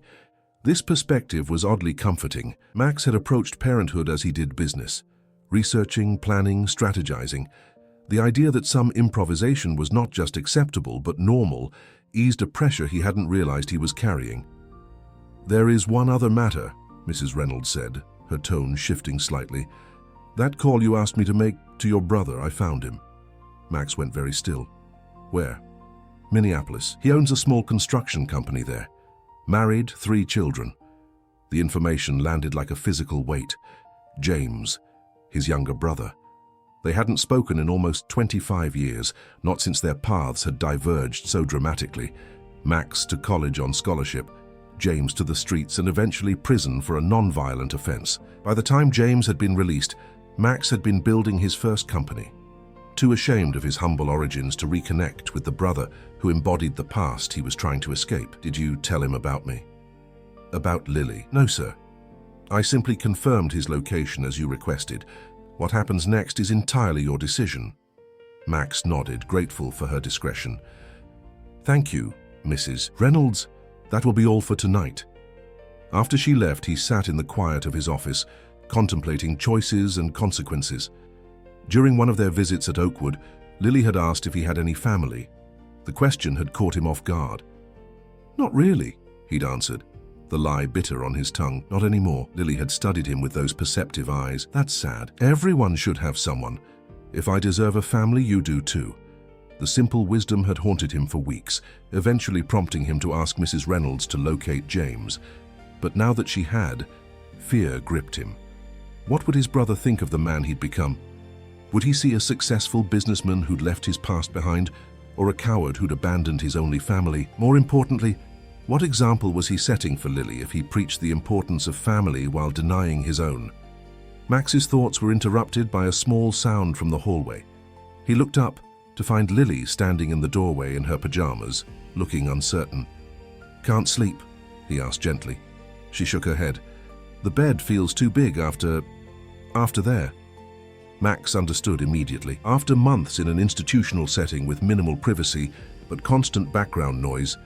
This perspective was oddly comforting. Max had approached parenthood as he did business, researching, planning, strategizing. The idea that some improvisation was not just acceptable but normal eased a pressure he hadn't realized he was carrying. "There is one other matter," Mrs. Reynolds said, her tone shifting slightly. "That call you asked me to make to your brother, I found him." Max went very still. "Where?" "Minneapolis. He owns a small construction company there. Married, 3 children." The information landed like a physical weight. James, his younger brother. They hadn't spoken in almost 25 years, not since their paths had diverged so dramatically. Max to college on scholarship, James to the streets and eventually prison for a non-violent offense. By the time James had been released, Max had been building his first company. Too ashamed of his humble origins to reconnect with the brother who embodied the past he was trying to escape. "Did you tell him about me?" "About Lily?" "No, sir. I simply confirmed his location as you requested. What happens next is entirely your decision." Max nodded, grateful for her discretion. "Thank you, Mrs. Reynolds. That will be all for tonight." After she left, he sat in the quiet of his office, contemplating choices and consequences. During one of their visits at Oakwood, Lily had asked if he had any family. The question had caught him off guard. "Not really," he'd answered, the lie bitter on his tongue. "Not anymore." Lily had studied him with those perceptive eyes. "That's sad. Everyone should have someone. If I deserve a family, you do too." The simple wisdom had haunted him for weeks, eventually prompting him to ask Mrs. Reynolds to locate James. But now that she had, fear gripped him. What would his brother think of the man he'd become? Would he see a successful businessman who'd left his past behind, or a coward who'd abandoned his only family? More importantly, what example was he setting for Lily if he preached the importance of family while denying his own? Max's thoughts were interrupted by a small sound from the hallway. He looked up to find Lily standing in the doorway in her pajamas, looking uncertain. "Can't sleep?" he asked gently. She shook her head. "The bed feels too big after there." Max understood immediately. After months in an institutional setting with minimal privacy but constant background noise,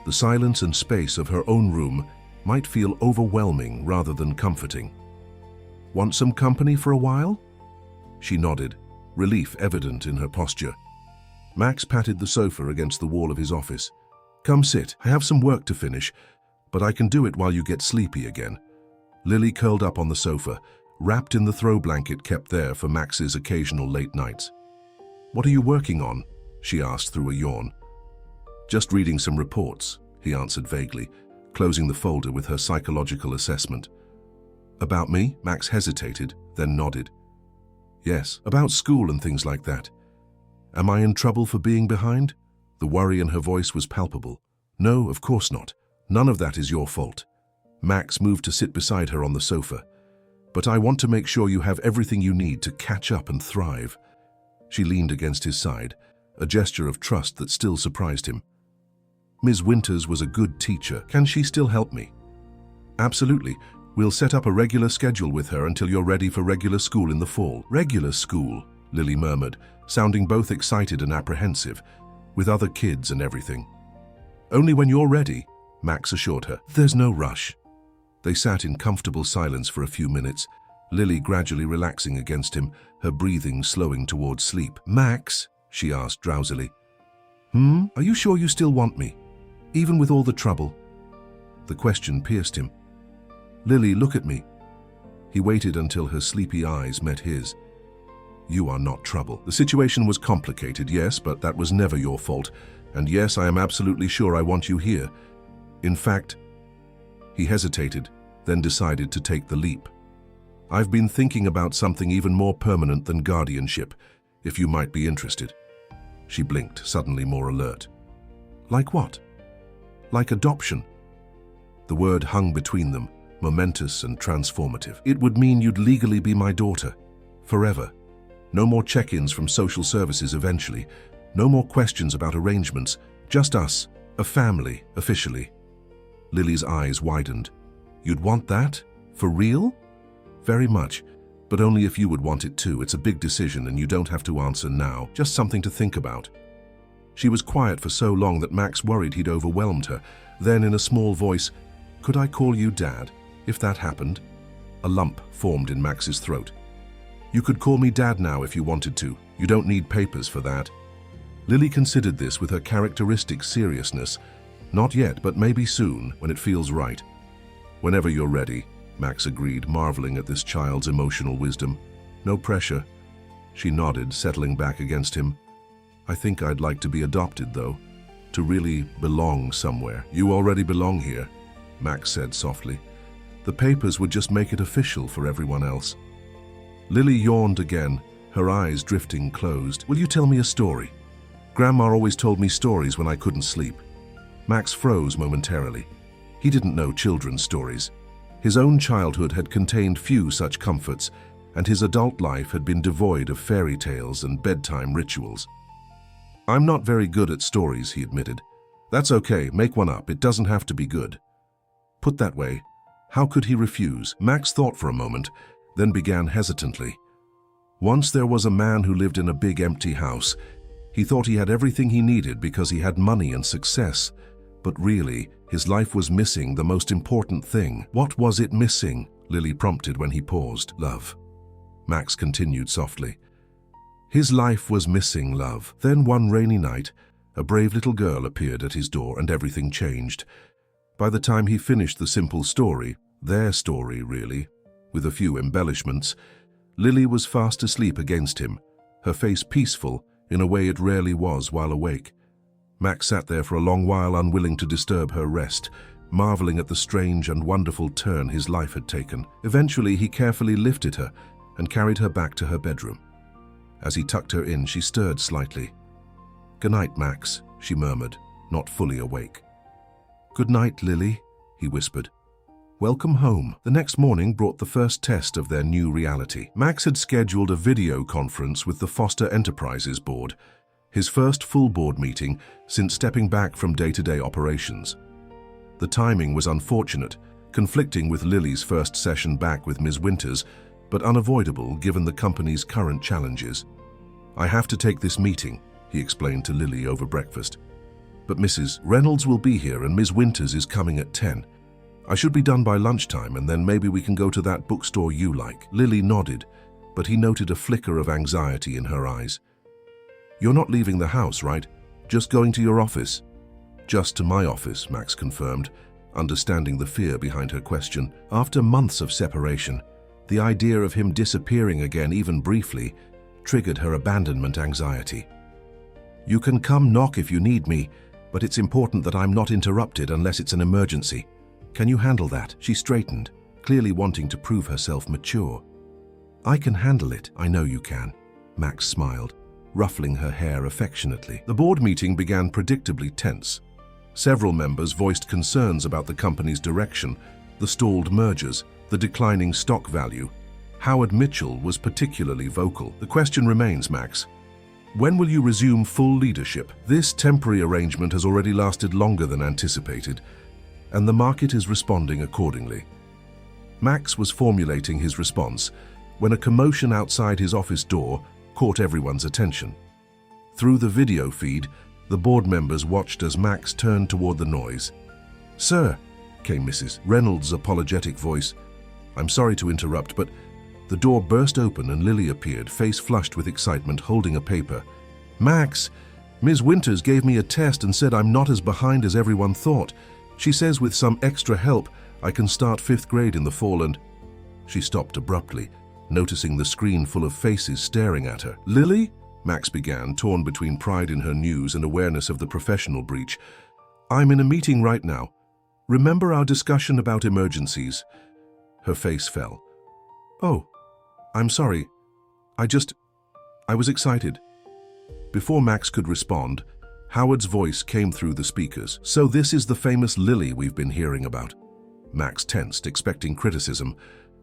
the silence and space of her own room might feel overwhelming rather than comforting. "Want some company for a while?" She nodded, relief evident in her posture. Max patted the sofa against the wall of his office. "Come sit. I have some work to finish, but I can do it while you get sleepy again." Lily curled up on the sofa, wrapped in the throw blanket kept there for Max's occasional late nights. "What are you working on?" she asked through a yawn. "Just reading some reports," he answered vaguely, closing the folder with her psychological assessment. "About me?" Max hesitated, then nodded. "Yes, about school and things like that. Am I in trouble for being behind?" The worry in her voice was palpable. "No, of course not. None of that is your fault." Max moved to sit beside her on the sofa. "But I want to make sure you have everything you need to catch up and thrive." She leaned against his side, a gesture of trust that still surprised him. "Ms. Winters was a good teacher. Can she still help me?" "Absolutely. We'll set up a regular schedule with her until you're ready for regular school in the fall." "Regular school," Lily murmured, sounding both excited and apprehensive, "with other kids and everything." "Only when you're ready," Max assured her. "There's no rush." They sat in comfortable silence for a few minutes, Lily gradually relaxing against him, her breathing slowing towards sleep. "Max," she asked drowsily. Are you sure you still want me, even with all the trouble?" The question pierced him. "Lily, look at me." He waited until her sleepy eyes met his. "You are not trouble. The situation was complicated, yes, but that was never your fault. And yes, I am absolutely sure I want you here. In fact," he hesitated, then decided to take the leap. "I've been thinking about something even more permanent than guardianship, if you might be interested." She blinked, suddenly more alert. "Like what?" "Like adoption." The word hung between them, momentous and transformative. "It would mean you'd legally be my daughter, forever. No more check-ins from social services eventually. No more questions about arrangements. Just us, a family, officially." Lily's eyes widened. "You'd want that? For real?" "Very much, but only if you would want it too. It's a big decision and you don't have to answer now. Just something to think about." She was quiet for so long that Max worried he'd overwhelmed her. Then, in a small voice, "Could I call you Dad, if that happened?" A lump formed in Max's throat. "You could call me Dad now if you wanted to. You don't need papers for that." Lily considered this with her characteristic seriousness. "Not yet, but maybe soon, when it feels right." "Whenever you're ready," Max agreed, marveling at this child's emotional wisdom. "No pressure." She nodded, settling back against him. "I think I'd like to be adopted, though, to really belong somewhere." "You already belong here," Max said softly. "The papers would just make it official for everyone else." Lily yawned again, her eyes drifting closed. "Will you tell me a story? Grandma always told me stories when I couldn't sleep." Max froze momentarily. He didn't know children's stories. His own childhood had contained few such comforts, and his adult life had been devoid of fairy tales and bedtime rituals. "I'm not very good at stories," he admitted. "That's okay, make one up. It doesn't have to be good." Put that way, how could he refuse? Max thought for a moment, then began hesitantly. Once there was a man who lived in a big empty house. He thought he had everything he needed because he had money and success. But really, his life was missing the most important thing. "What was it missing?" Lily prompted when he paused. "Love," Max continued softly. His life was missing love. Then one rainy night, a brave little girl appeared at his door and everything changed. By the time he finished the simple story, their story really, with a few embellishments, Lily was fast asleep against him, her face peaceful in a way it rarely was while awake. Max sat there for a long while, unwilling to disturb her rest, marveling at the strange and wonderful turn his life had taken. Eventually, he carefully lifted her and carried her back to her bedroom. As he tucked her in, she stirred slightly. "Good night, Max," she murmured, not fully awake. "Good night, Lily," he whispered. "Welcome home." The next morning brought the first test of their new reality. Max had scheduled a video conference with the Foster Enterprises board, his first full board meeting since stepping back from day-to-day operations. The timing was unfortunate, conflicting with Lily's first session back with Ms. Winters, but unavoidable given the company's current challenges. "I have to take this meeting," he explained to Lily over breakfast. "But Mrs. Reynolds will be here and Ms. Winters is coming at 10. I should be done by lunchtime and then maybe we can go to that bookstore you like." Lily nodded, but he noted a flicker of anxiety in her eyes. "You're not leaving the house, right? Just going to your office?" "Just to my office," Max confirmed. understanding the fear behind her question. After months of separation, the idea of him disappearing again, even briefly, triggered her abandonment anxiety. "You can come knock if you need me, but it's important that I'm not interrupted unless it's an emergency. Can you handle that?" She straightened, clearly wanting to prove herself mature. "I can handle it. I know you can." Max smiled, ruffling her hair affectionately. The board meeting began predictably tense. Several members voiced concerns about the company's direction, the stalled mergers, the declining stock value. Howard Mitchell was particularly vocal. "The question remains, Max. When will you resume full leadership? This temporary arrangement has already lasted longer than anticipated, and the market is responding accordingly." Max was formulating his response when a commotion outside his office door caught everyone's attention. Through the video feed, the board members watched as Max turned toward the noise. "Sir," came Mrs. Reynolds' apologetic voice. "I'm sorry to interrupt, but..." The door burst open and Lily appeared, face flushed with excitement, holding a paper. "Max, Ms. Winters gave me a test and said I'm not as behind as everyone thought. She says with some extra help, I can start 5th grade in the fall and..." She stopped abruptly, noticing the screen full of faces staring at her. "Lily?" Max began, torn between pride in her news and awareness of the professional breach. "I'm in a meeting right now. Remember our discussion about emergencies?" Her face fell. "Oh, I'm sorry. I was excited." Before Max could respond, Howard's voice came through the speakers. "So this is the famous Lily we've been hearing about." Max tensed, expecting criticism,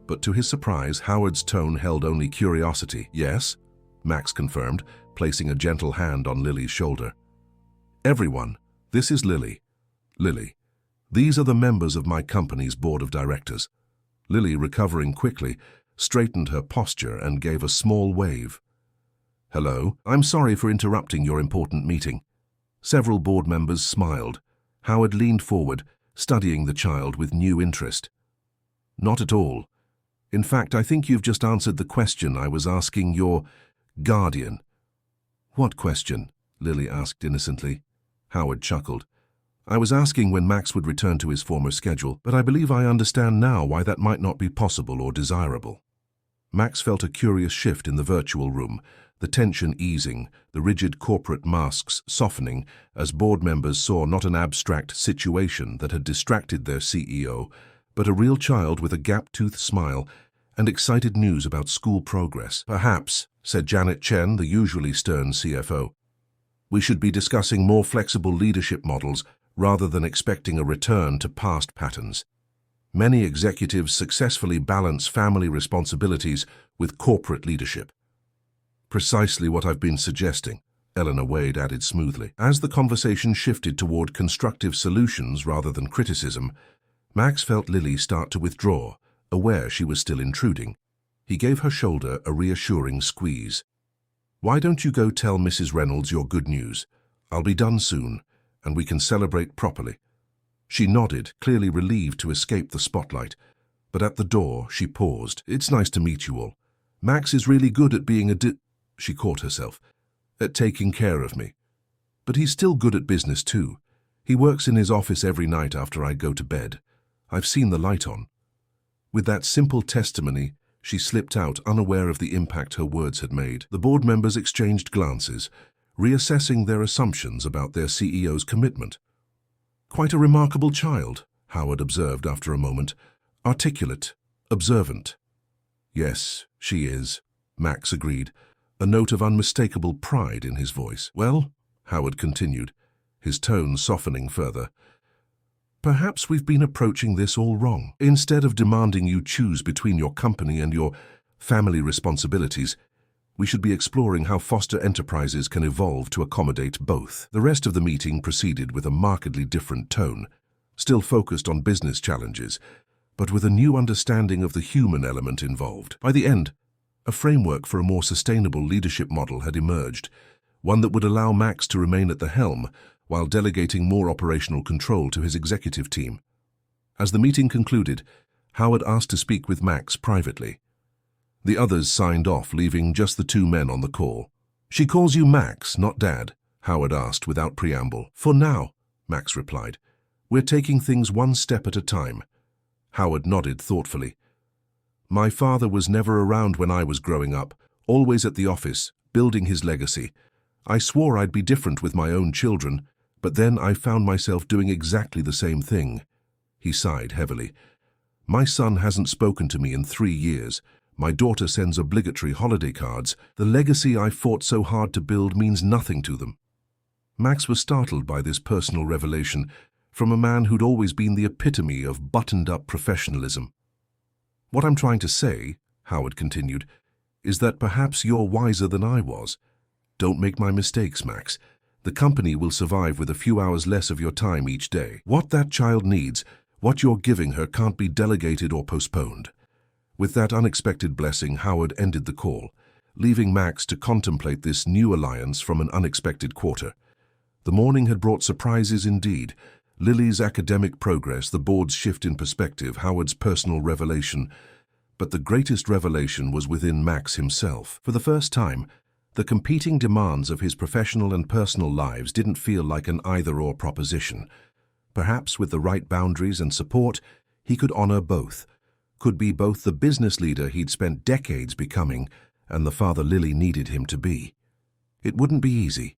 but to his surprise, Howard's tone held only curiosity. "Yes," Max confirmed, placing a gentle hand on Lily's shoulder. "Everyone, this is Lily. Lily, these are the members of my company's board of directors." Lily, recovering quickly, straightened her posture and gave a small wave. "Hello, I'm sorry for interrupting your important meeting." Several board members smiled. Howard leaned forward, studying the child with new interest. "Not at all. In fact, I think you've just answered the question I was asking your guardian." "What question?" Lily asked innocently. Howard chuckled. "I was asking when Max would return to his former schedule, but I believe I understand now why that might not be possible or desirable." Max felt a curious shift in the virtual room, the tension easing, the rigid corporate masks softening as board members saw not an abstract situation that had distracted their CEO, but a real child with a gap-toothed smile and excited news about school progress. "Perhaps," said Janet Chen, the usually stern CFO, "we should be discussing more flexible leadership models rather than expecting a return to past patterns. Many executives successfully balance family responsibilities with corporate leadership." "Precisely what I've been suggesting," Eleanor Wade added smoothly. As the conversation shifted toward constructive solutions rather than criticism, Max felt Lily start to withdraw, aware she was still intruding. He gave her shoulder a reassuring squeeze. "Why don't you go tell Mrs. Reynolds your good news? I'll be done soon, and we can celebrate properly." She nodded, clearly relieved to escape the spotlight, but at the door she paused. "It's nice to meet you all. Max is really good at being She caught herself. "At taking care of me. But he's still good at business too. He works in his office every night after I go to bed. I've seen the light on." With that simple testimony, she slipped out, unaware of the impact her words had made. The board members exchanged glances, reassessing their assumptions about their CEO's commitment. "Quite a remarkable child," Howard observed after a moment. "Articulate, observant." "Yes, she is," Max agreed, a note of unmistakable pride in his voice. "Well," Howard continued, his tone softening further, "perhaps we've been approaching this all wrong. Instead of demanding you choose between your company and your family responsibilities, we should be exploring how Foster Enterprises can evolve to accommodate both." The rest of the meeting proceeded with a markedly different tone, still focused on business challenges, but with a new understanding of the human element involved. By the end, a framework for a more sustainable leadership model had emerged, one that would allow Max to remain at the helm while delegating more operational control to his executive team. As the meeting concluded, Howard asked to speak with Max privately. The others signed off, leaving just the two men on the call. "She calls you Max, not Dad?" Howard asked without preamble. "For now," Max replied. "We're taking things one step at a time." Howard nodded thoughtfully. "My father was never around when I was growing up, always at the office, building his legacy. I swore I'd be different with my own children, but then I found myself doing exactly the same thing." He sighed heavily. "My son hasn't spoken to me in 3 years. My daughter sends obligatory holiday cards. The legacy I fought so hard to build means nothing to them." Max was startled by this personal revelation from a man who'd always been the epitome of buttoned-up professionalism. "What I'm trying to say," Howard continued, "is that perhaps you're wiser than I was. Don't make my mistakes, Max. The company will survive with a few hours less of your time each day. What that child needs, what you're giving her, can't be delegated or postponed." With that unexpected blessing, Howard ended the call, leaving Max to contemplate this new alliance from an unexpected quarter. The morning had brought surprises indeed. Lily's academic progress, the board's shift in perspective, Howard's personal revelation. But the greatest revelation was within Max himself. For the first time, the competing demands of his professional and personal lives didn't feel like an either-or proposition. Perhaps with the right boundaries and support, he could honor both, could be both the business leader he'd spent decades becoming and the father Lily needed him to be. It wouldn't be easy.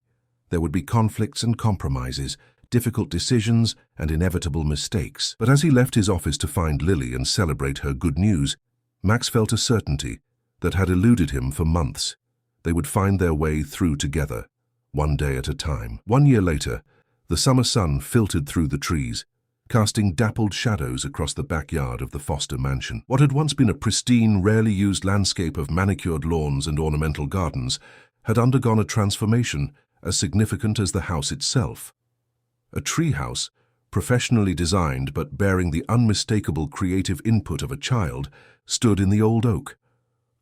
There would be conflicts and compromises, difficult decisions and inevitable mistakes. But as he left his office to find Lily and celebrate her good news, Max felt a certainty that had eluded him for months. They would find their way through together, one day at a time. 1 year later, the summer sun filtered through the trees, casting dappled shadows across the backyard of the Foster mansion. What had once been a pristine, rarely used landscape of manicured lawns and ornamental gardens had undergone a transformation as significant as the house itself. A treehouse, professionally designed but bearing the unmistakable creative input of a child, stood in the old oak.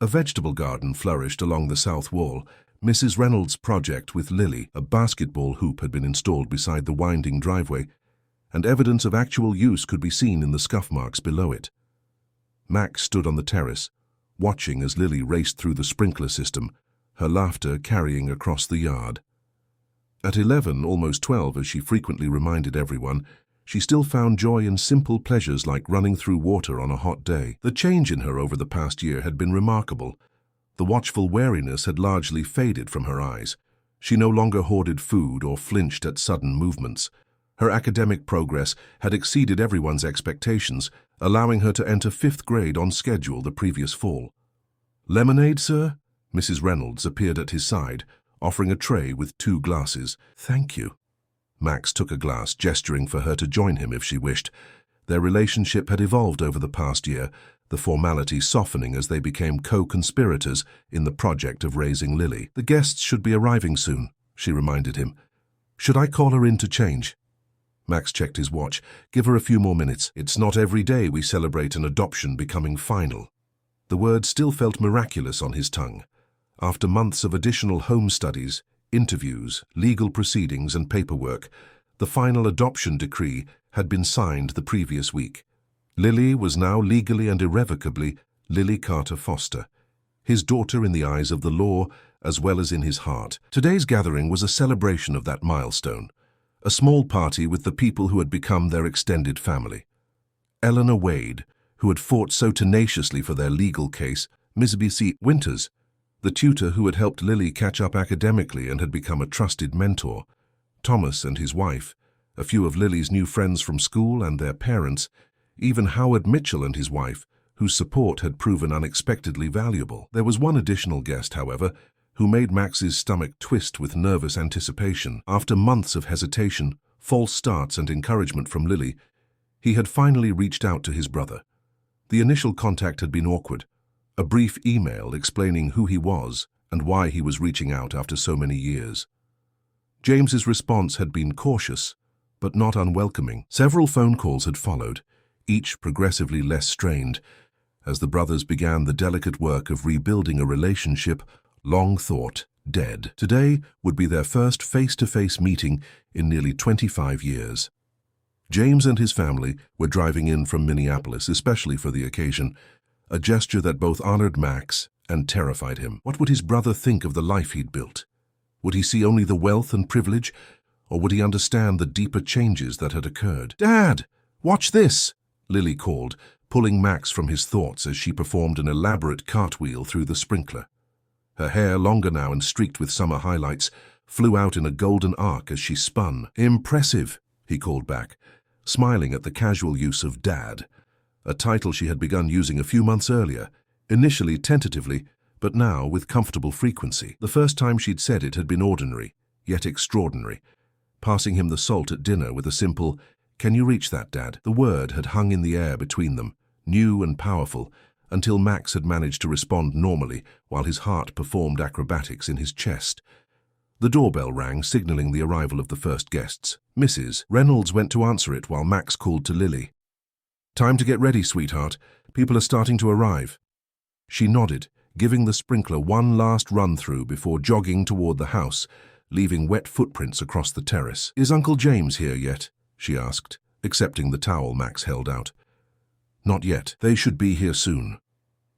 A vegetable garden flourished along the south wall, Mrs. Reynolds' project with Lily. A basketball hoop had been installed beside the winding driveway, and evidence of actual use could be seen in the scuff marks below it. Max stood on the terrace, watching as Lily raced through the sprinkler system, her laughter carrying across the yard. At 11, almost 12, as she frequently reminded everyone, she still found joy in simple pleasures like running through water on a hot day. The change in her over the past year had been remarkable. The watchful wariness had largely faded from her eyes. She no longer hoarded food or flinched at sudden movements. Her academic progress had exceeded everyone's expectations, allowing her to enter 5th grade on schedule the previous fall. "Lemonade, sir?" Mrs. Reynolds appeared at his side, offering a tray with 2 glasses. "Thank you." Max took a glass, gesturing for her to join him if she wished. Their relationship had evolved over the past year, the formality softening as they became co-conspirators in the project of raising Lily. "The guests should be arriving soon," she reminded him. "Should I call her in to change?" Max checked his watch. "Give her a few more minutes. It's not every day we celebrate an adoption becoming final." The word still felt miraculous on his tongue. After months of additional home studies, interviews, legal proceedings and paperwork, the final adoption decree had been signed the previous week. Lily was now legally and irrevocably Lily Carter Foster, his daughter in the eyes of the law as well as in his heart. Today's gathering was a celebration of that milestone, a small party with the people who had become their extended family. Eleanor Wade, who had fought so tenaciously for their legal case, Miss B.C. Winters, the tutor who had helped Lily catch up academically and had become a trusted mentor, Thomas and his wife, a few of Lily's new friends from school and their parents, even Howard Mitchell and his wife, whose support had proven unexpectedly valuable. There was one additional guest, however, who made Max's stomach twist with nervous anticipation. After months of hesitation, false starts and encouragement from Lily, he had finally reached out to his brother. The initial contact had been awkward. A brief email explaining who he was and why he was reaching out after so many years. James's response had been cautious, but not unwelcoming. Several phone calls had followed, each progressively less strained, as the brothers began the delicate work of rebuilding a relationship long thought dead. Today would be their first face-to-face meeting in nearly 25 years. James and his family were driving in from Minneapolis, especially for the occasion, a gesture that both honored Max and terrified him. What would his brother think of the life he'd built? Would he see only the wealth and privilege, Or would he understand the deeper changes that had occurred? "Dad, watch this!" Lily called, pulling Max from his thoughts as she performed an elaborate cartwheel through the sprinkler. Her hair, longer now and streaked with summer highlights, flew out in a golden arc as she spun. "Impressive," he called back, smiling at the casual use of Dad, a title she had begun using a few months earlier, initially tentatively, but now with comfortable frequency. The first time she'd said it had been ordinary, yet extraordinary, passing him the salt at dinner with a simple, "Can you reach that, Dad?" The word had hung in the air between them, new and powerful, until Max had managed to respond normally while his heart performed acrobatics in his chest. The doorbell rang, signaling the arrival of the first guests. Mrs. Reynolds went to answer it while Max called to Lily. "Time to get ready, sweetheart. People are starting to arrive." She nodded, giving the sprinkler one last run-through before jogging toward the house, leaving wet footprints across the terrace. "Is Uncle James here yet?" she asked, accepting the towel Max held out. "Not yet. They should be here soon."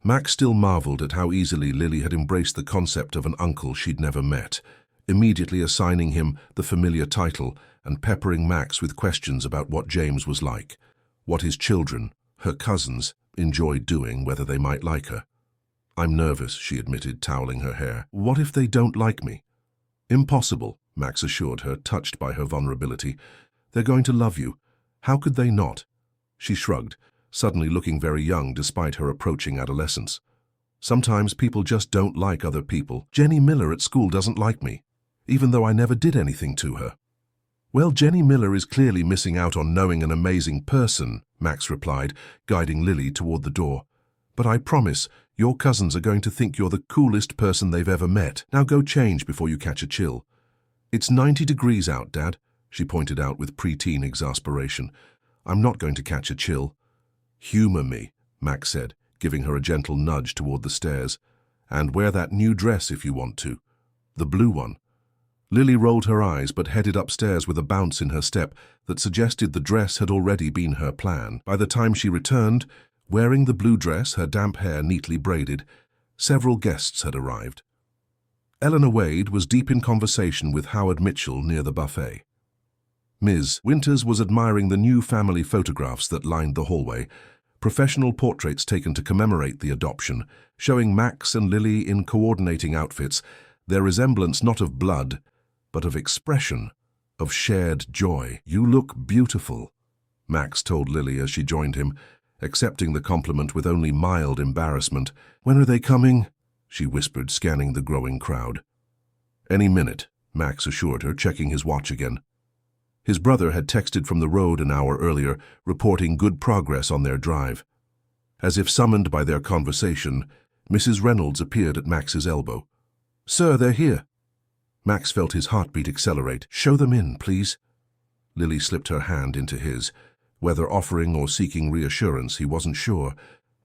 Max still marveled at how easily Lily had embraced the concept of an uncle she'd never met, immediately assigning him the familiar title and peppering Max with questions about what James was like, what his children, her cousins, enjoyed doing, whether they might like her. "I'm nervous," she admitted, toweling her hair. "What if they don't like me?" "Impossible," Max assured her, touched by her vulnerability. "They're going to love you. How could they not?" She shrugged, suddenly looking very young despite her approaching adolescence. "Sometimes people just don't like other people. Jenny Miller at school doesn't like me, even though I never did anything to her." "Well, Jenny Miller is clearly missing out on knowing an amazing person," Max replied, guiding Lily toward the door. "But I promise, your cousins are going to think you're the coolest person they've ever met. Now go change before you catch a chill." "It's 90 degrees out, Dad," she pointed out with preteen exasperation. "I'm not going to catch a chill." "Humor me," Max said, giving her a gentle nudge toward the stairs. "And wear that new dress if you want to. The blue one." Lily rolled her eyes but headed upstairs with a bounce in her step that suggested the dress had already been her plan. By the time she returned, wearing the blue dress, her damp hair neatly braided, several guests had arrived. Eleanor Wade was deep in conversation with Howard Mitchell near the buffet. Ms. Winters was admiring the new family photographs that lined the hallway, professional portraits taken to commemorate the adoption, showing Max and Lily in coordinating outfits, their resemblance not of blood, but of expression, of shared joy. "You look beautiful," Max told Lily as she joined him, accepting the compliment with only mild embarrassment. "When are they coming?" she whispered, scanning the growing crowd. "Any minute," Max assured her, checking his watch again. His brother had texted from the road an hour earlier, reporting good progress on their drive. As if summoned by their conversation, Mrs. Reynolds appeared at Max's elbow. "Sir, they're here." Max felt his heartbeat accelerate. "Show them in, please." Lily slipped her hand into his. Whether offering or seeking reassurance, he wasn't sure,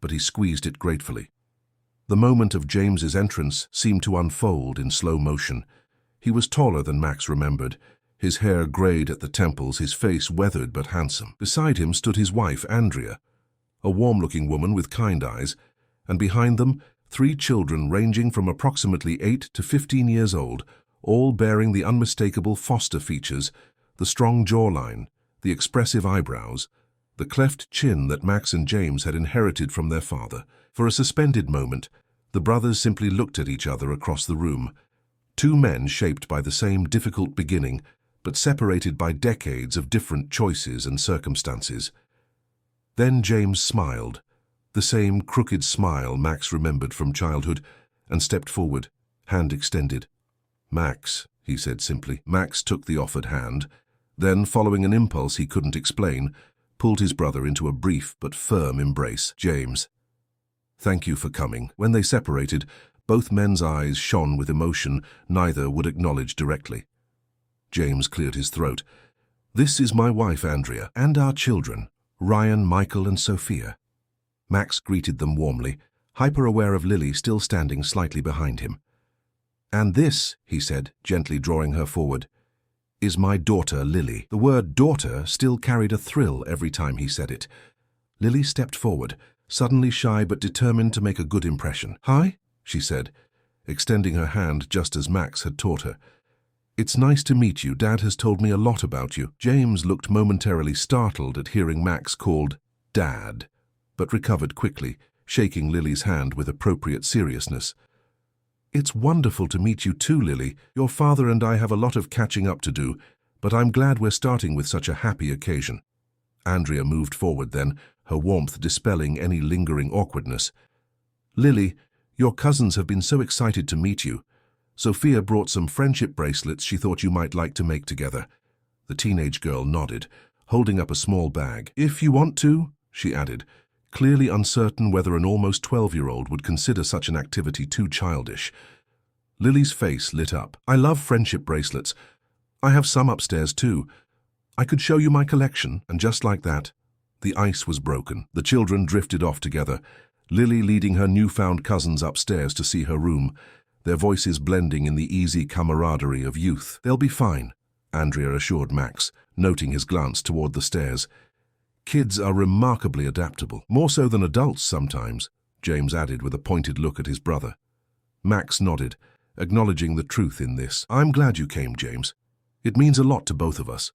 but he squeezed it gratefully. The moment of James's entrance seemed to unfold in slow motion. He was taller than Max remembered, his hair grayed at the temples, his face weathered but handsome. Beside him stood his wife, Andrea, a warm-looking woman with kind eyes, and behind them, 3 children ranging from approximately 8 to 15 years old, all bearing the unmistakable foster features, the strong jawline, the expressive eyebrows, the cleft chin that Max and James had inherited from their father. For a suspended moment, the brothers simply looked at each other across the room. 2 men shaped by the same difficult beginning, but separated by decades of different choices and circumstances. Then James smiled, the same crooked smile Max remembered from childhood, and stepped forward, hand extended. "Max," he said simply. Max took the offered hand, then, following an impulse he couldn't explain, pulled his brother into a brief but firm embrace. "James, thank you for coming." When they separated, both men's eyes shone with emotion neither would acknowledge directly. James cleared his throat. "This is my wife, Andrea, and our children, Ryan, Michael, and Sophia." Max greeted them warmly, hyper-aware of Lily still standing slightly behind him. "And this," he said, gently drawing her forward, "is my daughter, Lily." The word daughter still carried a thrill every time he said it. Lily stepped forward, suddenly shy but determined to make a good impression. "Hi," she said, extending her hand just as Max had taught her. It's nice to meet you. Dad has told me a lot about you. James looked momentarily startled at hearing Max called Dad, but recovered quickly, shaking Lily's hand with appropriate seriousness. It's wonderful to meet you too, Lily. Your father and I have a lot of catching up to do, but I'm glad we're starting with such a happy occasion. Andrea moved forward then, her warmth dispelling any lingering awkwardness. Lily, your cousins have been so excited to meet you. Sophia brought some friendship bracelets she thought you might like to make together. The teenage girl nodded, holding up a small bag. If you want to, she added, clearly uncertain whether an almost 12-year-old would consider such an activity too childish. Lily's face lit up. I love friendship bracelets. I have some upstairs too. I could show you my collection, and just like that, the ice was broken. The children drifted off together, Lily leading her newfound cousins upstairs to see her room, their voices blending in the easy camaraderie of youth. They'll be fine, Andrea assured Max, noting his glance toward the stairs. Kids are remarkably adaptable, more so than adults sometimes, James added with a pointed look at his brother. Max nodded, acknowledging the truth in this. I'm glad you came, James. It means a lot to both of us.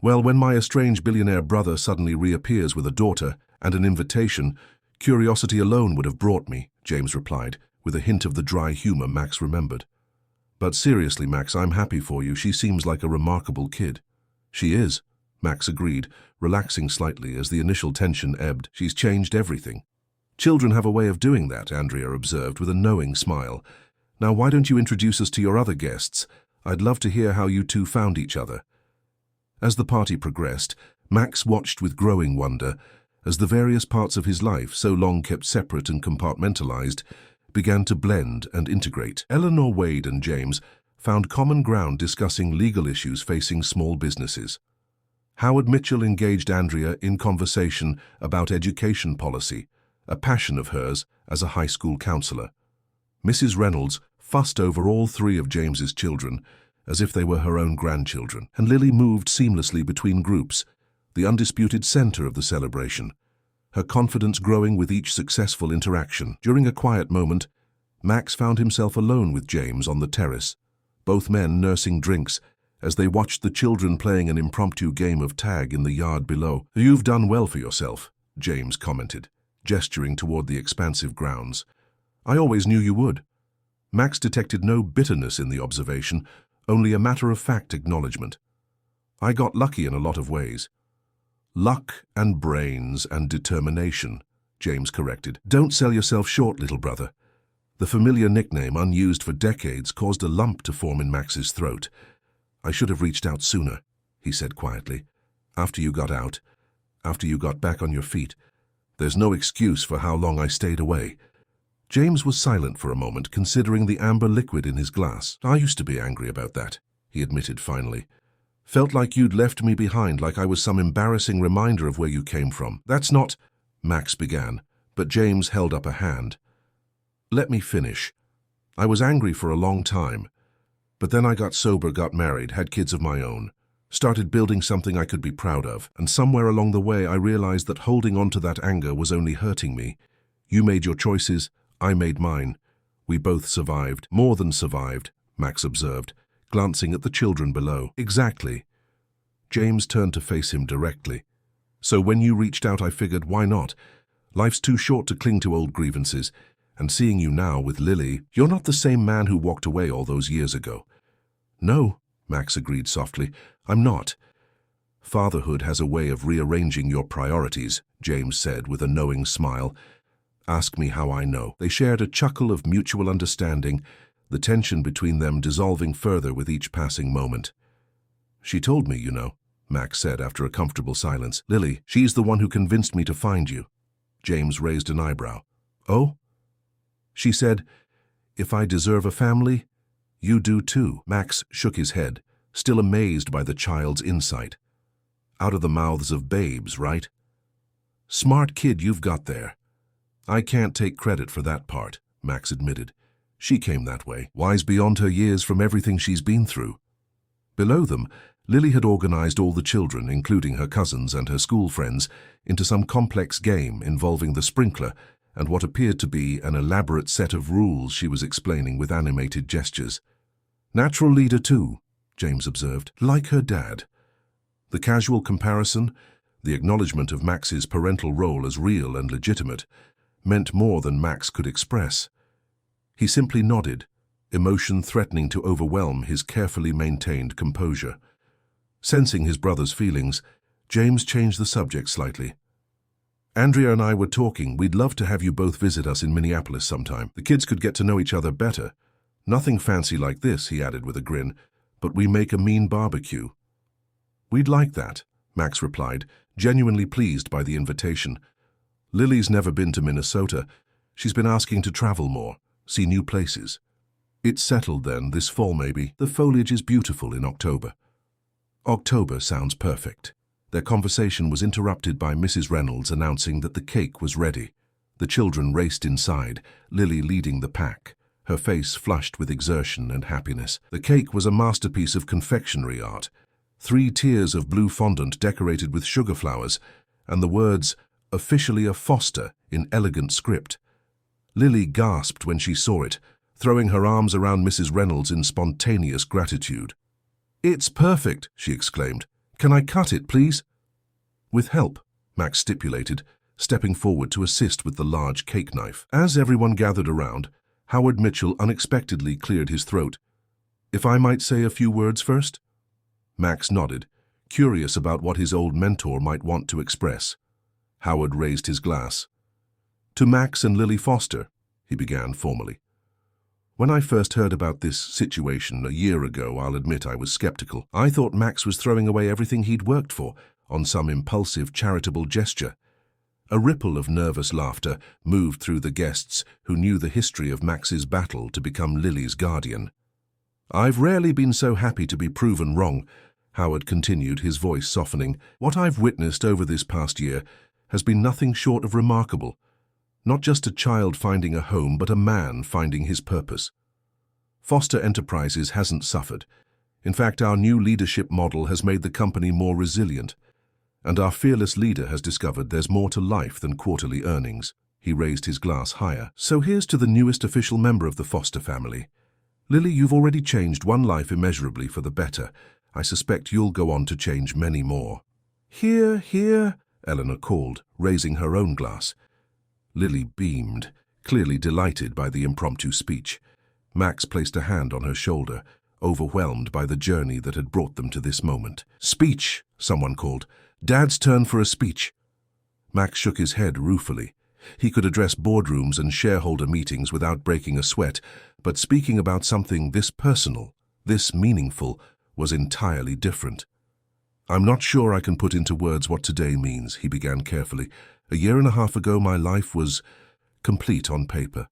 Well, when my estranged billionaire brother suddenly reappears with a daughter and an invitation, curiosity alone would have brought me, James replied, with a hint of the dry humor Max remembered. But seriously, Max, I'm happy for you. She seems like a remarkable kid. She is, Max agreed, relaxing slightly as the initial tension ebbed. She's changed everything. Children have a way of doing that, Andrea observed with a knowing smile. Now why don't you introduce us to your other guests? I'd love to hear how you two found each other. As the party progressed, Max watched with growing wonder as the various parts of his life, so long kept separate and compartmentalized, began to blend and integrate. Eleanor, Wade, and James found common ground discussing legal issues facing small businesses. Howard Mitchell engaged Andrea in conversation about education policy, a passion of hers as a high school counselor. Mrs. Reynolds fussed over all three of James's children as if they were her own grandchildren, and Lily moved seamlessly between groups, the undisputed center of the celebration, her confidence growing with each successful interaction. During a quiet moment, Max found himself alone with James on the terrace, both men nursing drinks as they watched the children playing an impromptu game of tag in the yard below. You've done well for yourself, James commented, gesturing toward the expansive grounds. I always knew you would. Max detected no bitterness in the observation, only a matter-of-fact acknowledgement. I got lucky in a lot of ways. Luck and brains and determination, James corrected. Don't sell yourself short, little brother. The familiar nickname, unused for decades, caused a lump to form in Max's throat. I should have reached out sooner, he said quietly. After you got out, after you got back on your feet. There's no excuse for how long I stayed away. James was silent for a moment, considering the amber liquid in his glass. I used to be angry about that, he admitted finally. Felt like you'd left me behind, like I was some embarrassing reminder of where you came from. That's not, Max began, but James held up a hand. Let me finish. I was angry for a long time, but then I got sober, got married, had kids of my own, started building something I could be proud of, and somewhere along the way I realized that holding on to that anger was only hurting me. You made your choices, I made mine. We both survived. More than survived, Max observed, glancing at the children below. Exactly. James turned to face him directly. So when you reached out, I figured, why not? Life's too short to cling to old grievances, and seeing you now with Lily, you're not the same man who walked away all those years ago. No, Max agreed softly, I'm not. Fatherhood has a way of rearranging your priorities, James said with a knowing smile. Ask me how I know. They shared a chuckle of mutual understanding, the tension between them dissolving further with each passing moment. She told me, you know, Max said after a comfortable silence. Lily, she's the one who convinced me to find you. James raised an eyebrow. Oh? She said, if I deserve a family, you do too. Max shook his head, still amazed by the child's insight. Out of the mouths of babes, right? Smart kid you've got there. I can't take credit for that part, Max admitted. She came that way, wise beyond her years from everything she's been through. Below them, Lily had organized all the children, including her cousins and her school friends, into some complex game involving the sprinkler and what appeared to be an elaborate set of rules she was explaining with animated gestures. Natural leader too, James observed. Like her dad. The casual comparison, the acknowledgement of Max's parental role as real and legitimate, meant more than Max could express. He simply nodded, emotion threatening to overwhelm his carefully maintained composure. Sensing his brother's feelings, James changed the subject slightly. Andrea and I were talking. We'd love to have you both visit us in Minneapolis sometime. The kids could get to know each other better. Nothing fancy like this, he added with a grin, but we make a mean barbecue. We'd like that, Max replied, genuinely pleased by the invitation. Lily's never been to Minnesota. She's been asking to travel more, see new places. It's settled then, this fall maybe. The foliage is beautiful in October. October sounds perfect. Their conversation was interrupted by Mrs. Reynolds announcing that the cake was ready. The children raced inside, Lily leading the pack, her face flushed with exertion and happiness. The cake was a masterpiece of confectionery art. 3 tiers of blue fondant decorated with sugar flowers, and the words, "Officially a Foster," in elegant script. Lily gasped when she saw it, throwing her arms around Mrs. Reynolds in spontaneous gratitude. "It's perfect," she exclaimed. "Can I cut it, please?" "With help," Max stipulated, stepping forward to assist with the large cake knife. As everyone gathered around, Howard Mitchell unexpectedly cleared his throat. "If I might say a few words first?" Max nodded, curious about what his old mentor might want to express. Howard raised his glass. "To Max and Lily Foster," he began formally. "When I first heard about this situation a year ago, I'll admit I was skeptical. I thought Max was throwing away everything he'd worked for on some impulsive charitable gesture." A ripple of nervous laughter moved through the guests who knew the history of Max's battle to become Lily's guardian. "I've rarely been so happy to be proven wrong," Howard continued, his voice softening. "What I've witnessed over this past year has been nothing short of remarkable. Not just a child finding a home, but a man finding his purpose. Foster Enterprises hasn't suffered. In fact, our new leadership model has made the company more resilient. And our fearless leader has discovered there's more to life than quarterly earnings." He raised his glass higher. "So here's to the newest official member of the Foster family. Lily, you've already changed one life immeasurably for the better. I suspect you'll go on to change many more." "Hear, hear," Eleanor called, raising her own glass. Lily beamed, clearly delighted by the impromptu speech. Max placed a hand on her shoulder, overwhelmed by the journey that had brought them to this moment. "Speech," someone called. "Dad's turn for a speech." Max shook his head ruefully. He could address boardrooms and shareholder meetings without breaking a sweat, but speaking about something this personal, this meaningful, was entirely different. "I'm not sure I can put into words what today means," he began carefully. "A year and a half ago, my life was complete on paper.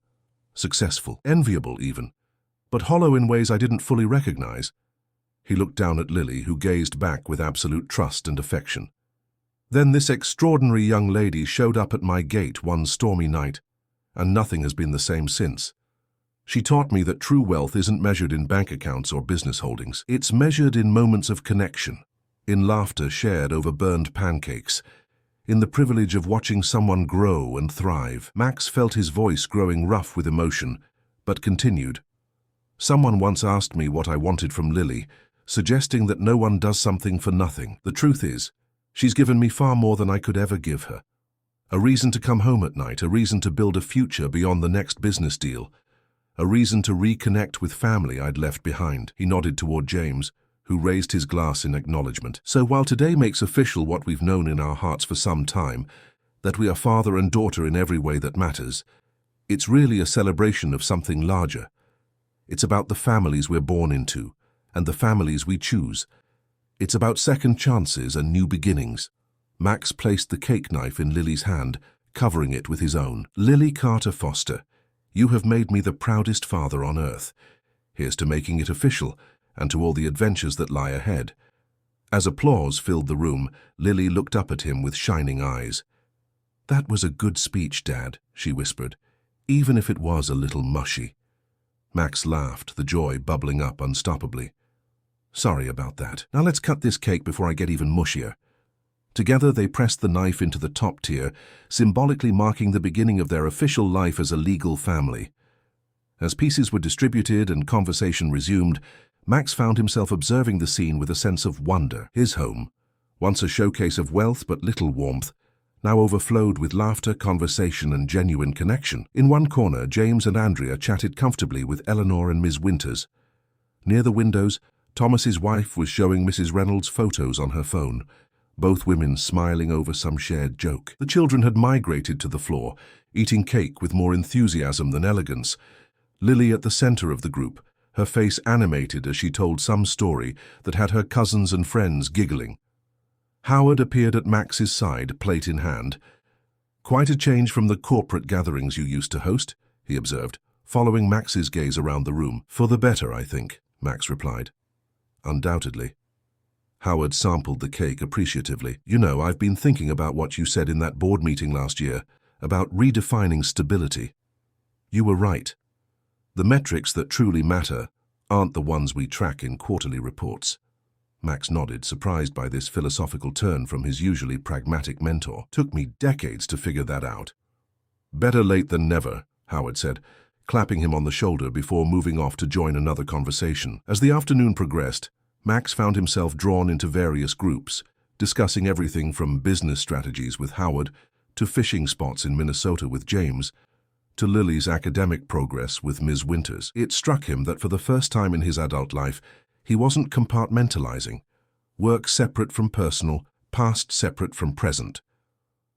Successful, enviable even, but hollow in ways I didn't fully recognize." He looked down at Lily, who gazed back with absolute trust and affection. "Then this extraordinary young lady showed up at my gate one stormy night, and nothing has been the same since. She taught me that true wealth isn't measured in bank accounts or business holdings. It's measured in moments of connection, in laughter shared over burned pancakes, in the privilege of watching someone grow and thrive." Max felt his voice growing rough with emotion, but continued. "Someone once asked me what I wanted from Lily, suggesting that no one does something for nothing. The truth is, she's given me far more than I could ever give her. A reason to come home at night, a reason to build a future beyond the next business deal, a reason to reconnect with family I'd left behind." He nodded toward James, who raised his glass in acknowledgement. "So while today makes official what we've known in our hearts for some time, that we are father and daughter in every way that matters, it's really a celebration of something larger. It's about the families we're born into, and the families we choose. It's about second chances and new beginnings." Max placed the cake knife in Lily's hand, covering it with his own. "Lily Carter Foster, you have made me the proudest father on earth. Here's to making it official, and to all the adventures that lie ahead." As applause filled the room, Lily looked up at him with shining eyes. "That was a good speech, Dad," she whispered, "even if it was a little mushy." Max laughed, the joy bubbling up unstoppably. "Sorry about that. Now let's cut this cake before I get even mushier." Together they pressed the knife into the top tier, symbolically marking the beginning of their official life as a legal family. As pieces were distributed and conversation resumed, Max found himself observing the scene with a sense of wonder. His home, once a showcase of wealth but little warmth, now overflowed with laughter, conversation, and genuine connection. In one corner, James and Andrea chatted comfortably with Eleanor and Ms. Winters. Near the windows, Thomas's wife was showing Mrs. Reynolds photos on her phone, both women smiling over some shared joke. The children had migrated to the floor, eating cake with more enthusiasm than elegance. Lily at the center of the group, her face animated as she told some story that had her cousins and friends giggling. Howard appeared at Max's side, plate in hand. "Quite a change from the corporate gatherings you used to host," he observed, following Max's gaze around the room. "For the better, I think," Max replied. "Undoubtedly." Howard sampled the cake appreciatively. "You know, I've been thinking about what you said in that board meeting last year, about redefining stability. You were right. The metrics that truly matter aren't the ones we track in quarterly reports." Max nodded, surprised by this philosophical turn from his usually pragmatic mentor. "Took me decades to figure that out." "Better late than never," Howard said, clapping him on the shoulder before moving off to join another conversation. As the afternoon progressed, Max found himself drawn into various groups, discussing everything from business strategies with Howard to fishing spots in Minnesota with James, to Lily's academic progress with Ms. Winters. It struck him that for the first time in his adult life, he wasn't compartmentalizing. Work separate from personal, past separate from present.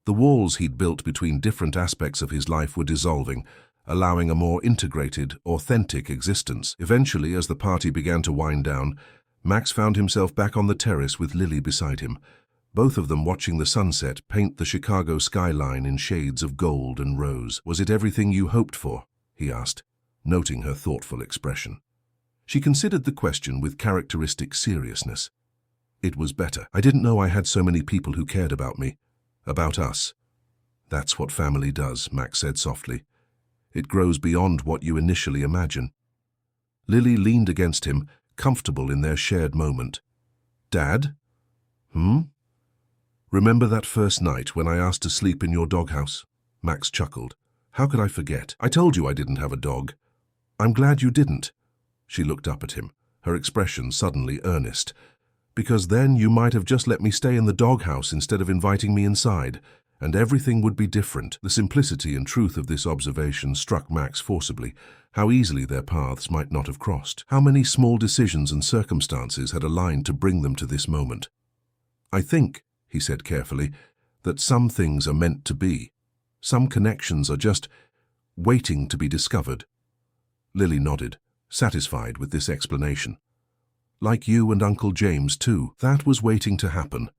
The walls he'd built between different aspects of his life were dissolving, allowing a more integrated, authentic existence. Eventually, as the party began to wind down, Max found himself back on the terrace with Lily beside him, both of them watching the sunset paint the Chicago skyline in shades of gold and rose. "Was it everything you hoped for?" he asked, noting her thoughtful expression. She considered the question with characteristic seriousness. "It was better. I didn't know I had so many people who cared about me, about us." "That's what family does," Max said softly. "It grows beyond what you initially imagine." Lily leaned against him, comfortable in their shared moment. "Dad? Remember that first night when I asked to sleep in your doghouse?" Max chuckled. "How could I forget? I told you I didn't have a dog." "I'm glad you didn't." She looked up at him, her expression suddenly earnest. "Because then you might have just let me stay in the doghouse instead of inviting me inside, and everything would be different." The simplicity and truth of this observation struck Max forcibly. How easily their paths might not have crossed. How many small decisions and circumstances had aligned to bring them to this moment. "I think," he said carefully, "that some things are meant to be. Some connections are just waiting to be discovered." Lily nodded, satisfied with this explanation. "Like you and Uncle James, too. That was waiting to happen."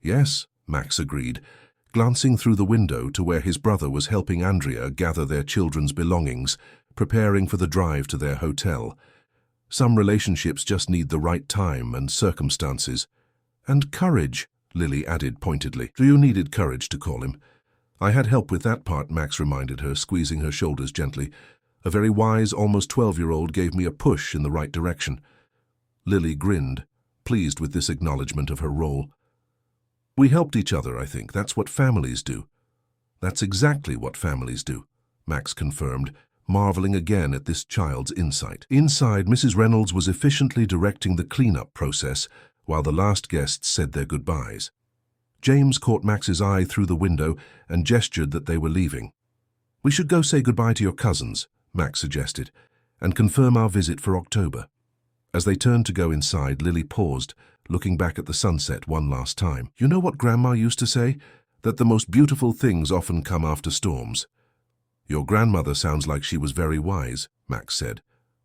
"Yes," Max agreed, glancing through the window to where his brother was helping Andrea gather their children's belongings, preparing for the drive to their hotel. "Some relationships just need the right time and circumstances. And courage," Lily added pointedly. "You needed courage to call him." "I had help with that part," Max reminded her, squeezing her shoulders gently. "A very wise, almost 12-year-old gave me a push in the right direction." Lily grinned, pleased with this acknowledgement of her role. "We helped each other, I think. That's what families do." "That's exactly what families do," Max confirmed, marveling again at this child's insight. Inside, Mrs. Reynolds was efficiently directing the cleanup process while the last guests said their goodbyes. James caught Max's eye through the window and gestured that they were leaving. "We should go say goodbye to your cousins," Max suggested, "and confirm our visit for October." As they turned to go inside, Lily paused, looking back at the sunset one last time. "You know what Grandma used to say? That the most beautiful things often come after storms." "Your grandmother sounds like she was very wise," Max said.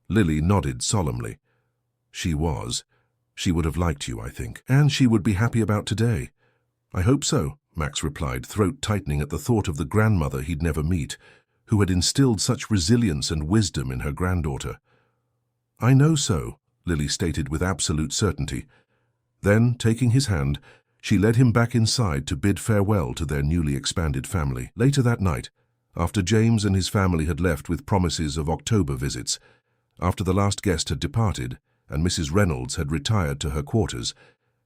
Lily nodded solemnly. "She was. She would have liked you, I think. And she would be happy about today." "I hope so," Max replied, throat tightening at the thought of the grandmother he'd never meet, who had instilled such resilience and wisdom in her granddaughter. "I know so," Lily stated with absolute certainty. Then, taking his hand, she led him back inside to bid farewell to their newly expanded family. Later that night, after James and his family had left with promises of October visits, after the last guest had departed and Mrs. Reynolds had retired to her quarters,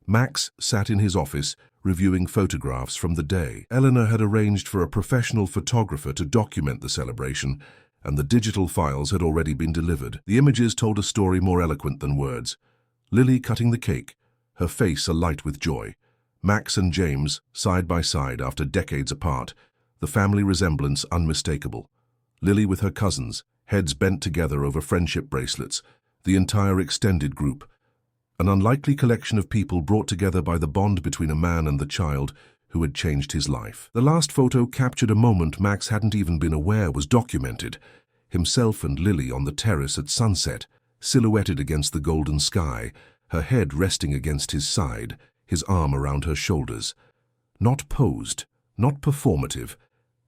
Max sat in his office reviewing photographs from the day. Eleanor had arranged for a professional photographer to document the celebration, and the digital files had already been delivered. The images told a story more eloquent than words. Lily cutting the cake, her face alight with joy. Max and James, side by side after decades apart, the family resemblance unmistakable. Lily with her cousins, heads bent together over friendship bracelets, the entire extended group. An unlikely collection of people brought together by the bond between a man and the child who had changed his life. The last photo captured a moment Max hadn't even been aware was documented. Himself and Lily on the terrace at sunset, silhouetted against the golden sky, her head resting against his side, his arm around her shoulders. Not posed, not performative,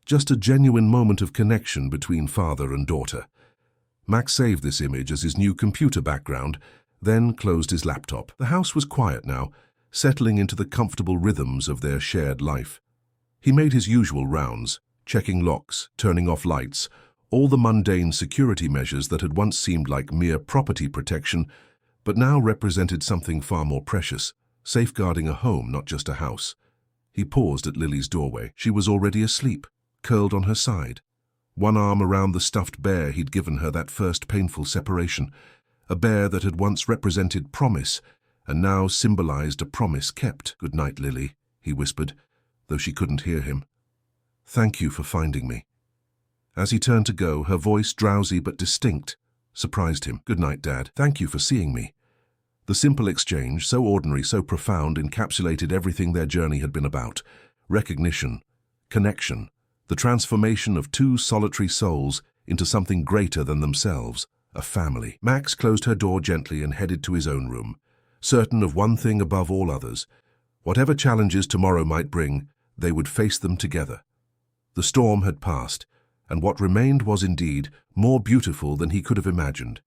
just a genuine moment of connection between father and daughter. Max saved this image as his new computer background, then closed his laptop. The house was quiet now, settling into the comfortable rhythms of their shared life. He made his usual rounds, checking locks, turning off lights, all the mundane security measures that had once seemed like mere property protection, but now represented something far more precious, safeguarding a home, not just a house. He paused at Lily's doorway. She was already asleep, curled on her side, one arm around the stuffed bear he'd given her that first painful separation, a bear that had once represented promise and now symbolized a promise kept. "Good night, Lily," he whispered, though she couldn't hear him. "Thank you for finding me." As he turned to go, her voice, drowsy but distinct, surprised him. "Good night, Dad. Thank you for seeing me." The simple exchange, so ordinary, so profound, encapsulated everything their journey had been about. Recognition, connection, the transformation of two solitary souls into something greater than themselves, a family. Max closed her door gently and headed to his own room, certain of one thing above all others. Whatever challenges tomorrow might bring, they would face them together. The storm had passed, and what remained was indeed more beautiful than he could have imagined.